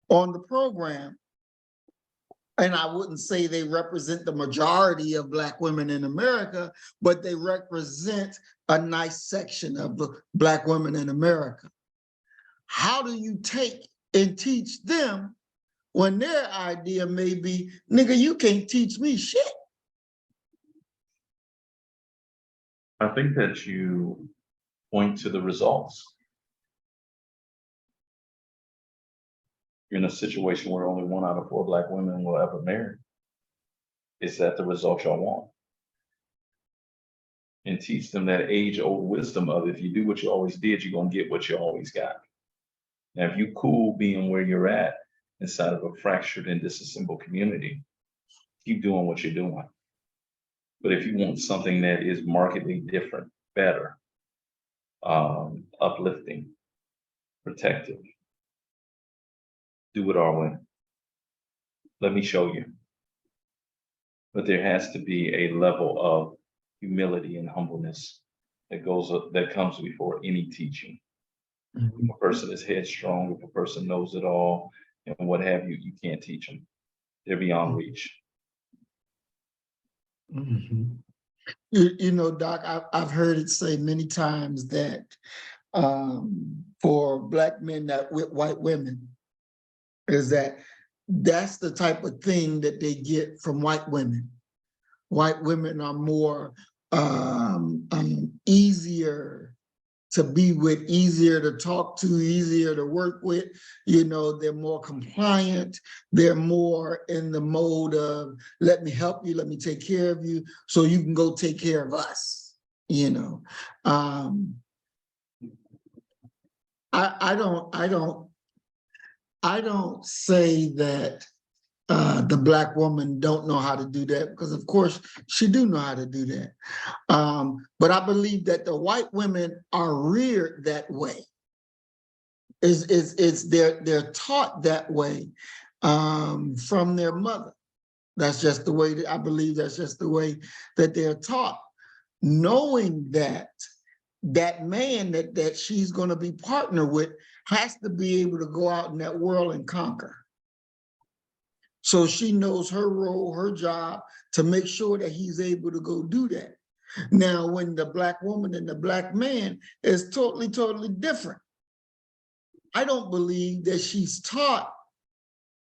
Speaker 1: on the program, and I wouldn't say they represent the majority of Black women in America, but they represent a nice section of the Black women in America. How do you take and teach them when their idea may be, nigga, you can't teach me shit?
Speaker 2: I think that you point to the results. You're in a situation where only 1 out of 4 Black women will ever marry. Is that the result y'all want? And teach them that age-old wisdom of if you do what you always did, you're gonna get what you always got. Now, if you cool being where you're at inside of a fractured and disassembled community, keep doing what you're doing. But if you want something that is markedly different, better, uplifting, protective, do it our way. Let me show you. But there has to be a level of humility and humbleness that comes before any teaching. If a person is headstrong, if a person knows it all, and what have you, you can't teach them. They're beyond reach.
Speaker 1: You know, Doc, I've heard it say many times that for Black men that with white women is that's the type of thing that they get from white women. White women are more easier to be with, easier to talk to, easier to work with. You know, they're more compliant. They're more in the mode of, let me help you, let me take care of you, so you can go take care of us, you know. I don't say that the Black woman don't know how to do that, because of course she do know how to do that. But I believe that the white women are reared that way. They're taught that way from their mother. That's just the way I believe that's just the way that they're taught, knowing that that man that she's going to be partnered with has to be able to go out in that world and conquer. So she knows her role, her job, to make sure that he's able to go do that. Now, when the Black woman and the Black man is totally, totally different. I don't believe that she's taught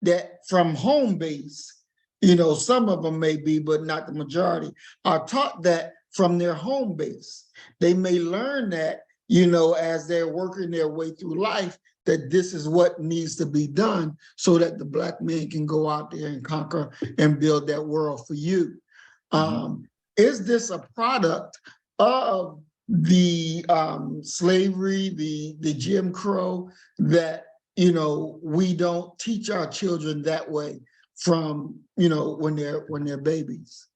Speaker 1: that from home base. You know, some of them may be, but not the majority, are taught that from their home base. They may learn that, you know, as they're working their way through life, that this is what needs to be done so that the Black man can go out there and conquer and build that world for you. Is this a product of the slavery, the Jim Crow, that, you know, we don't teach our children that way from, you know, when they're babies?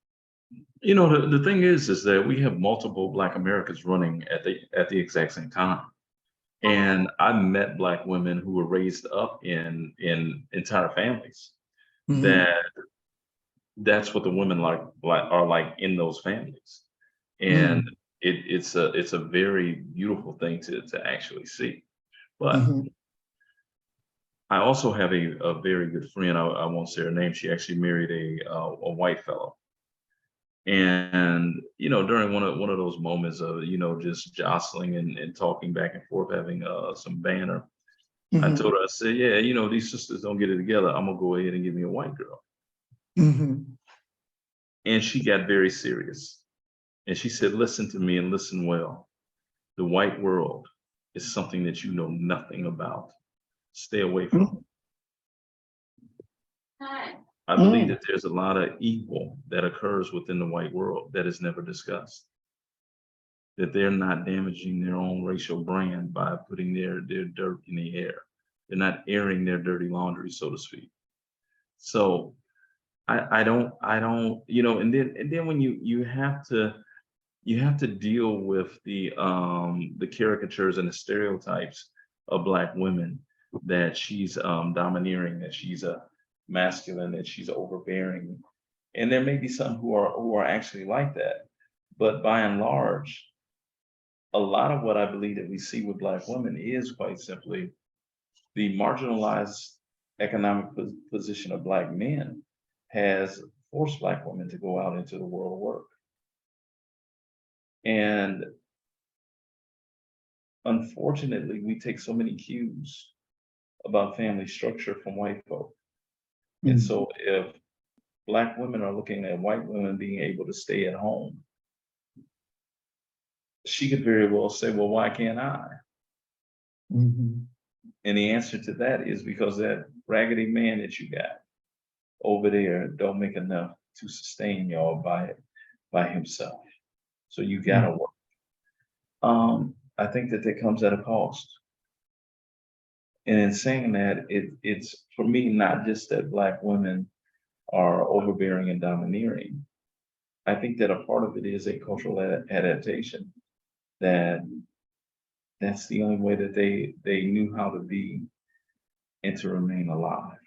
Speaker 2: You know, the thing is that we have multiple Black Americans running at the exact same time. And I met Black women who were raised up in entire families that's what the women are like in those families. And it's a very beautiful thing to actually see. But I also have a very good friend. I won't say her name. She actually married a white fellow. And, you know, during one of those moments of, you know, just jostling and talking back and forth, having some banter, I told her, I said, yeah, you know, these sisters don't get it together. I'm gonna go ahead and give me a white girl. And she got very serious. And she said, listen to me and listen well. The white world is something that you know nothing about. Stay away from it. I believe that there's a lot of evil that occurs within the white world that is never discussed. That they're not damaging their own racial brand by putting their dirt in the air. They're not airing their dirty laundry, so to speak. So I don't, you know, and then when you have to deal with the caricatures and the stereotypes of Black women, that she's domineering, that she's a masculine, that she's overbearing. And there may be some who are actually like that. But by and large, a lot of what I believe that we see with Black women is quite simply the marginalized economic position of Black men has forced Black women to go out into the world of work. And unfortunately, we take so many cues about family structure from white folk. And so if Black women are looking at white women being able to stay at home, she could very well say, well, why can't I? And the answer to that is because that raggedy man that you got over there don't make enough to sustain y'all by himself. So you gotta work. I think that comes at a cost. And in saying that, it's for me, not just that Black women are overbearing and domineering. I think that a part of it is a cultural adaptation, that that's the only way that they knew how to be and to remain alive.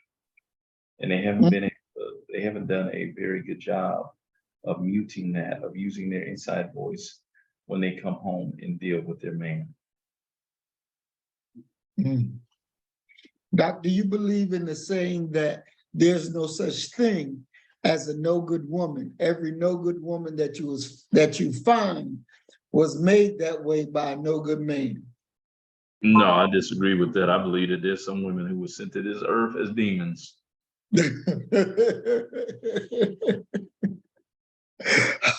Speaker 2: And they haven't done a very good job of muting that, of using their inside voice when they come home and deal with their man.
Speaker 1: Doc, do you believe in the saying that there's no such thing as a no good woman? Every no good woman that you find was made that way by a no good man.
Speaker 2: No, I disagree with that. I believe that there's some women who were sent to this earth as demons.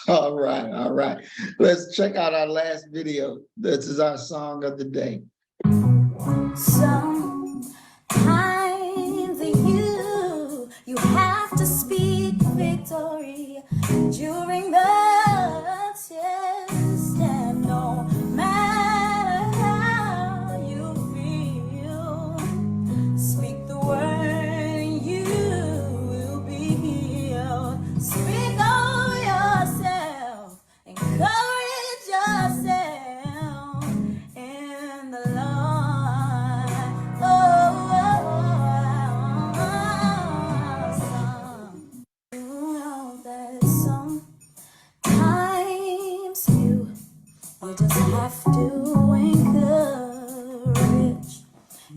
Speaker 1: All right. Let's check out our last video. This is our song of the day.
Speaker 10: Sometimes you have to speak victory during the test, and no matter how you feel, speak the word and you will be healed. Speak over yourself, encourage yourself in the Lord. You know that sometimes you just have to encourage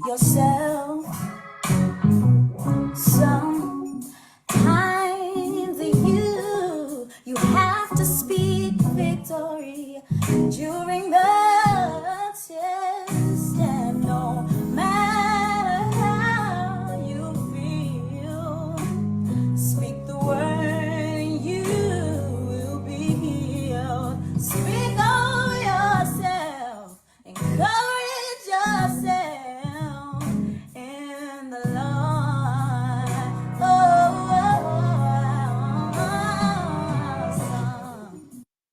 Speaker 10: yourself. Sometimes you have to speak victory during the test, and no matter how you feel, speak the word and you will be healed. Speak over yourself, encourage yourself in the Lord.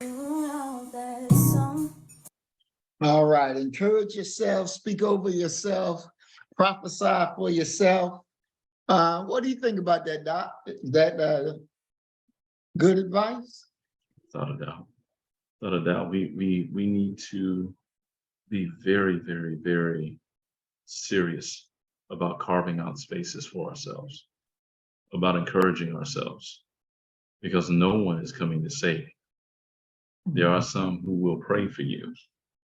Speaker 10: You know that some.
Speaker 1: All right, encourage yourself, speak over yourself, prophesy for yourself. What do you think about that, Doc? Is that good advice?
Speaker 2: Without a doubt. We need to be very, very, very serious about carving out spaces for ourselves, about encouraging ourselves, because no one is coming to save you. There are some who will pray for you,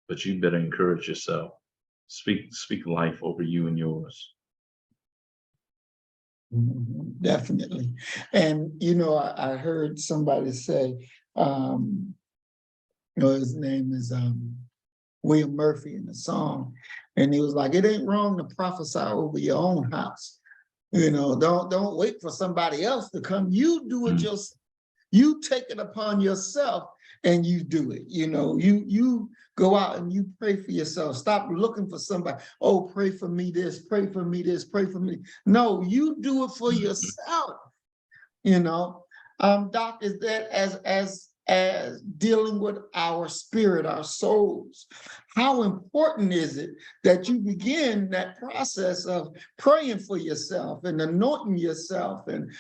Speaker 2: but you better encourage yourself. Speak life over you and yours.
Speaker 1: Definitely. And, I heard somebody say, his name is William Murphy in the song. And he was like, it ain't wrong to prophesy over your own house. Don't wait for somebody else to come. You do it yourself. You take it upon yourself and you do it. You go out and you pray for yourself. Stop looking for somebody. Oh, pray for me this, pray for me this, pray for me. No, you do it for yourself. Doc, is that as dealing with our spirit, our souls, how important is it that you begin that process of praying for yourself and anointing yourself and,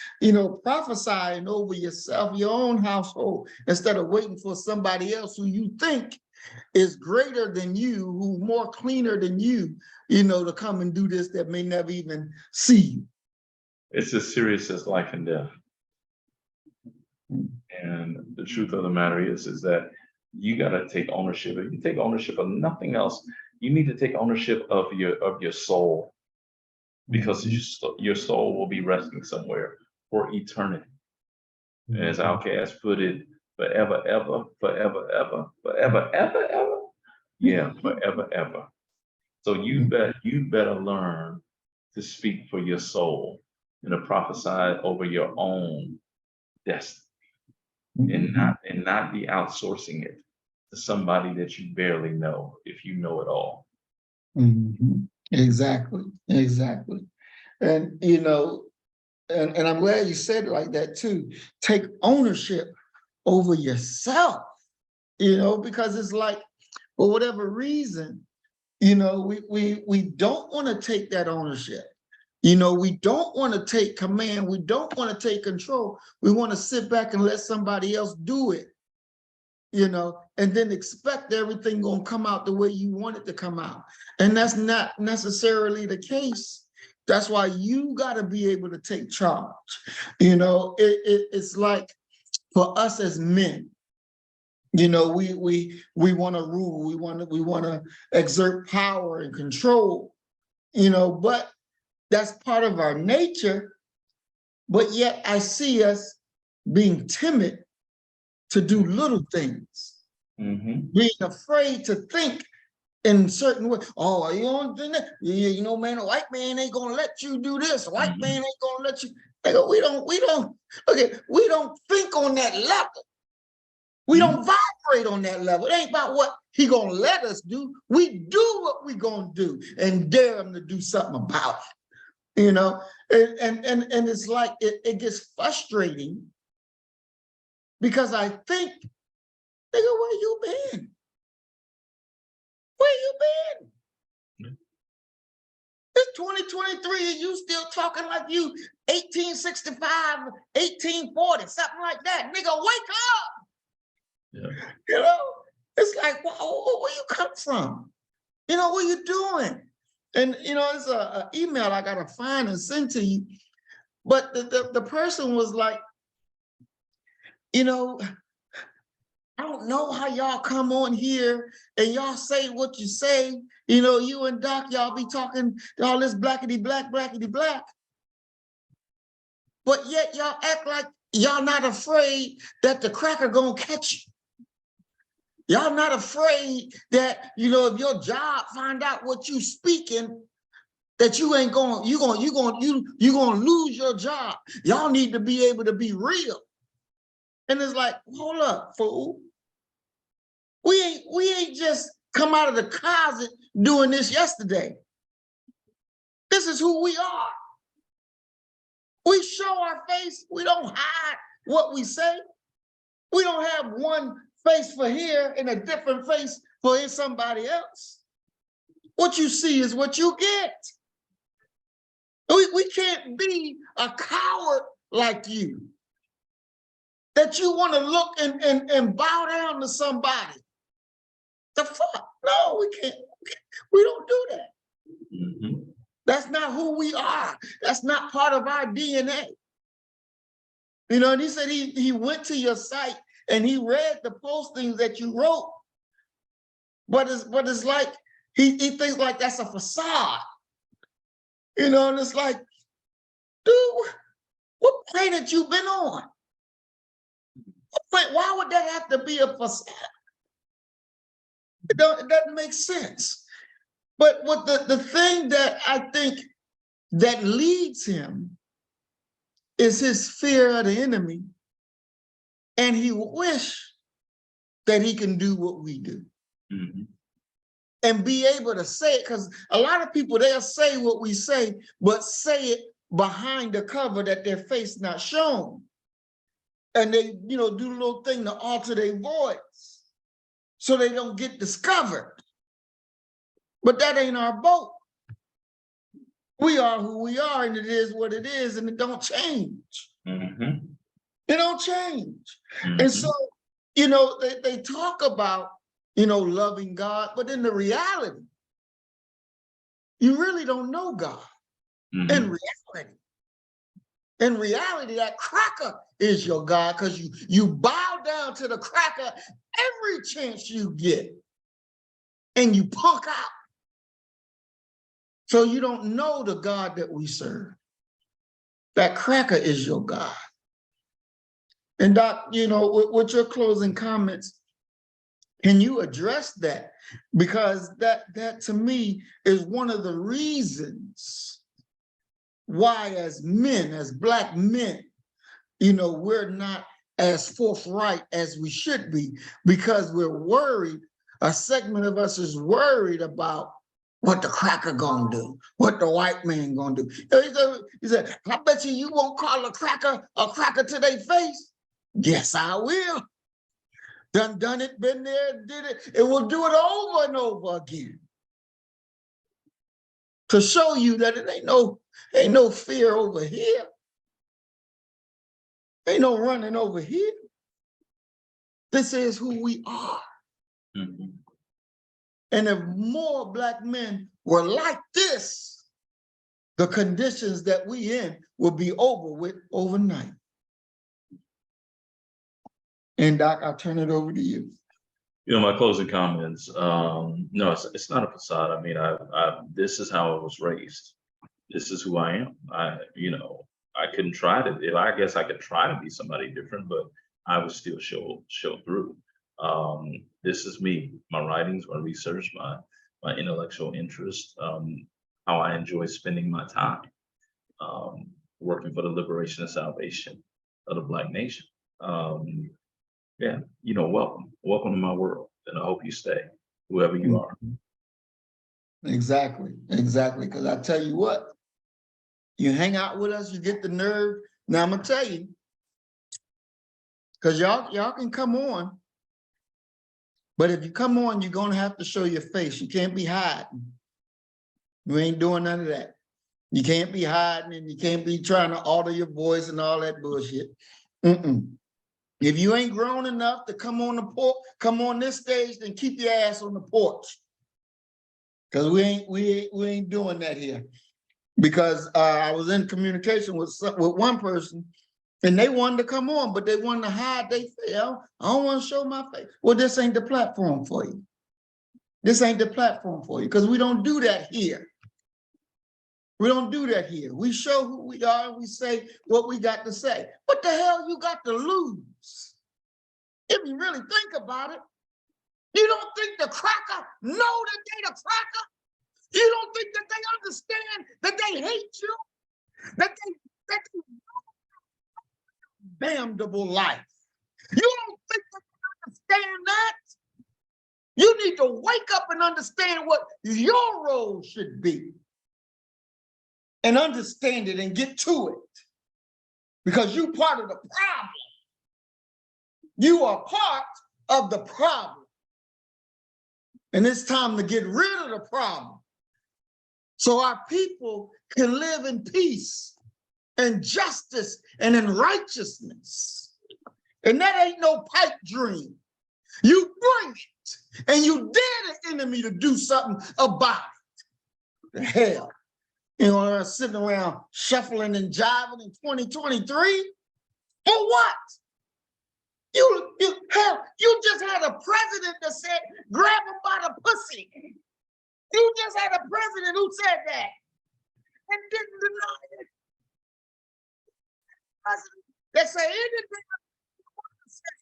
Speaker 1: prophesying over yourself, your own household, instead of waiting for somebody else who you think is greater than you, who more cleaner than you, to come and do this that may never even see you?
Speaker 2: It's as serious as life and death. And the truth of the matter is that you got to take ownership. If you take ownership of nothing else, you need to take ownership of your soul, because your soul will be resting somewhere for eternity. As Outkast put it, forever, ever, forever, ever, forever, ever, ever. Yeah, forever, ever. So you better learn to speak for your soul and to prophesy over your own destiny. And not be outsourcing it to somebody that you barely know, if you know it all.
Speaker 1: Exactly. And and I'm glad you said it like that too, take ownership over yourself, because it's like, for whatever reason, we don't want to take that ownership. We don't want to take command. We don't want to take control. We want to sit back and let somebody else do it, and then expect everything gonna come out the way you want it to come out. And that's not necessarily the case. That's why you got to be able to take charge. It's like for us as men, we want to rule. We want to exert power and control. But that's part of our nature. But yet I see us being timid to do little things, being afraid to think in certain ways. Oh, you don't do that? Man, a white man ain't gonna let you do this. A white man ain't gonna let you. We don't think on that level. We don't vibrate on that level. It ain't about what he gonna let us do. We do what we gonna do and dare him to do something about it. And it's like it gets frustrating because I think, nigga, where you been? Where you been? It's 2023 and you still talking like you 1865, 1840, something like that. Nigga, wake up. Yeah. It's like, where you come from? What you doing? And it's an email I gotta find and send to you. But the person was like, I don't know how y'all come on here and y'all say what you say. You and Doc, y'all be talking all this blackity black. But yet y'all act like y'all not afraid that the cracker gonna catch you. Y'all not afraid that, if your job find out what you speaking, that you gonna lose your job. Y'all need to be able to be real. And it's like, hold up, fool. We ain't just come out of the closet doing this yesterday. This is who we are. We show our face. We don't hide what we say. We don't have one face for here and a different face for somebody else. What you see is what you get. We can't be a coward like you, that you want to look and bow down to somebody. The fuck? No, we can't. We don't do that. That's not who we are. That's not part of our DNA. And he said he went to your site and he read the postings that you wrote, but it's like he thinks like that's a facade. And it's like, dude, what planet you been on? Why would that have to be a facade? It doesn't make sense. But what the thing that I think that leads him is his fear of the enemy. And he wish that he can do what we do. And be able to say it, because a lot of people, they'll say what we say, but say it behind the cover that their face not shown. And they, do the little thing to alter their voice so they don't get discovered. But that ain't our boat. We are who we are, and it is what it is, and it don't change. It don't change. And so, they talk about, loving God, but in the reality, you really don't know God. In reality, that cracker is your God, because you bow down to the cracker every chance you get, and you punk out. So you don't know the God that we serve. That cracker is your God. And Doc, with your closing comments, can you address that? Because that to me is one of the reasons why as men, as Black men, we're not as forthright as we should be, because we're worried. A segment of us is worried about what the cracker gonna do, what the white man gonna do. He said, I bet you won't call a cracker to their face. Yes, I will. Done it, been there, did it. It will do it over and over again. To show you that it ain't no fear over here. Ain't no running over here. This is who we are.
Speaker 2: Mm-hmm.
Speaker 1: And if more Black men were like this, the conditions that we in will be over with overnight. And Doc, I'll turn it over to you.
Speaker 2: You know, my closing comments, no, it's not a facade. I mean, this is how I was raised. This is who I am. I couldn't try to, I guess I could try to be somebody different, but I would still show through. This is me, my writings, my research, my intellectual interest, how I enjoy spending my time, working for the liberation and salvation of the Black nation. Yeah, welcome to my world, and I hope you stay, whoever you are.
Speaker 1: Exactly, because I tell you what, you hang out with us, you get the nerve. Now I'm gonna tell you, because y'all can come on, but if you come on, you're gonna have to show your face. You can't be hiding. You ain't doing none of that. You can't be hiding, and you can't be trying to alter your voice and all that bullshit. If you ain't grown enough to come on the porch, come on this stage, then keep your ass on the porch. Because we ain't doing that here. Because I was in communication with one person, and they wanted to come on, but they wanted to hide their face. I don't want to show my face. Well, this ain't the platform for you. This ain't the platform for you, because we don't do that here. We don't do that here. We show who we are and we say what we got to say. What the hell you got to lose? If you really think about it, you don't think the cracker know that they the cracker? You don't think that they understand that they hate you? That they damnable life. You don't think that they understand that? You need to wake up and understand what your role should be. And understand it and get to it. Because you're part of the problem. You are part of the problem. And it's time to get rid of the problem, so our people can live in peace and justice and in righteousness. And that ain't no pipe dream. You bring it, and you dare the enemy to do something about it. The hell. Sitting around shuffling and jiving in 2023? For what? You just had a president that said, grab him by the pussy. You just had a president who said that and didn't deny it. President that said anything you want to say,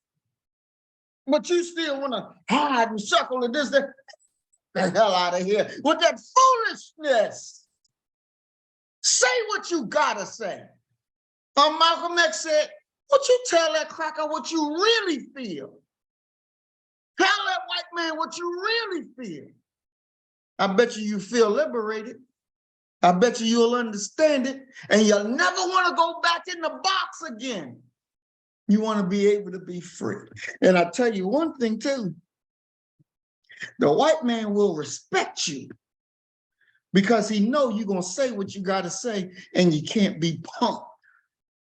Speaker 1: but you still want to hide and suckle and this, that. The hell out of here with that foolishness. Say what you gotta say. Malcolm X said, would you tell that cracker what you really feel? Tell that white man what you really feel. I bet you feel liberated. I bet you'll understand it, and you'll never want to go back in the box again. You want to be able to be free. And I tell you one thing too, the white man will respect you, because he know you're going to say what you got to say, and you can't be punked.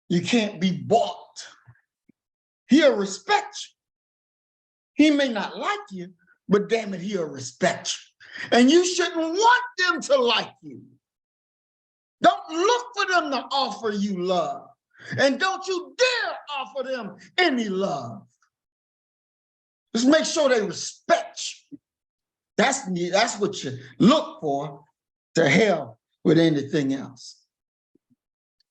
Speaker 1: You can't be bought. He'll respect you. He may not like you, but damn it, he'll respect you. And you shouldn't want them to like you. Don't look for them to offer you love. And don't you dare offer them any love. Just make sure they respect you. That's what you look for. To hell with anything else.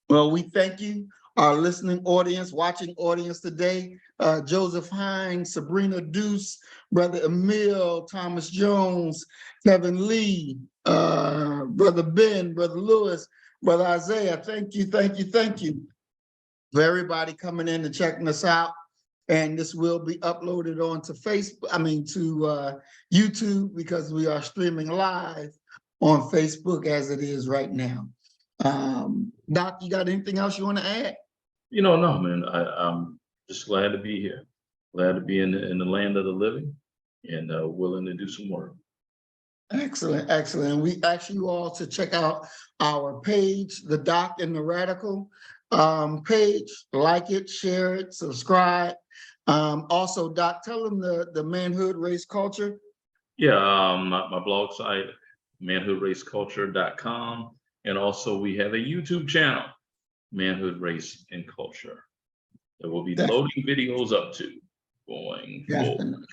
Speaker 1: Well, we thank you, our listening audience, watching audience today. Joseph Hines, Sabrina Deuce, Brother Emil, Thomas Jones, Kevin Lee, Brother Ben, Brother Lewis, Brother Isaiah. Thank you for everybody coming in and checking us out. And this will be uploaded onto to YouTube, because we are streaming live on Facebook as it is right now. Doc, you got anything else you want to add?
Speaker 2: No, man, I'm just glad to be here. Glad to be in the land of the living and willing to do some work.
Speaker 1: Excellent, excellent. We ask you all to check out our page, The Doc and the Radical page. Like it, share it, subscribe. Also, Doc, tell them the Manhood Race Culture.
Speaker 2: Yeah, my blog site, manhoodraceculture.com. And also we have a YouTube channel, Manhood Race and Culture, that we'll be loading videos up to going forward.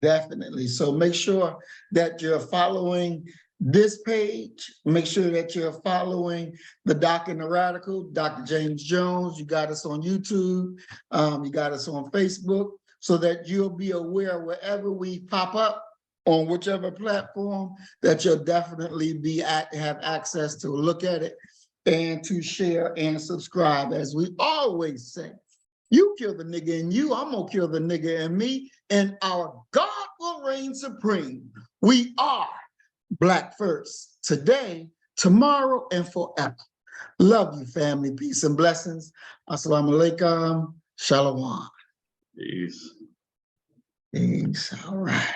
Speaker 1: Definitely. So make sure that you're following this page. Make sure that you're following the Doc and the Radical, Dr. James Jones. You got us on YouTube. You got us on Facebook, so that you'll be aware wherever we pop up on whichever platform, that you'll definitely have access to look at it and to share and subscribe. As we always say, you kill the nigga in you, I'm gonna kill the nigga in me, and our God will reign supreme. We are Black first, today, tomorrow, and forever. Love you, family. Peace and blessings. Assalamu alaikum. Shalom.
Speaker 2: Peace.
Speaker 1: Peace. All right.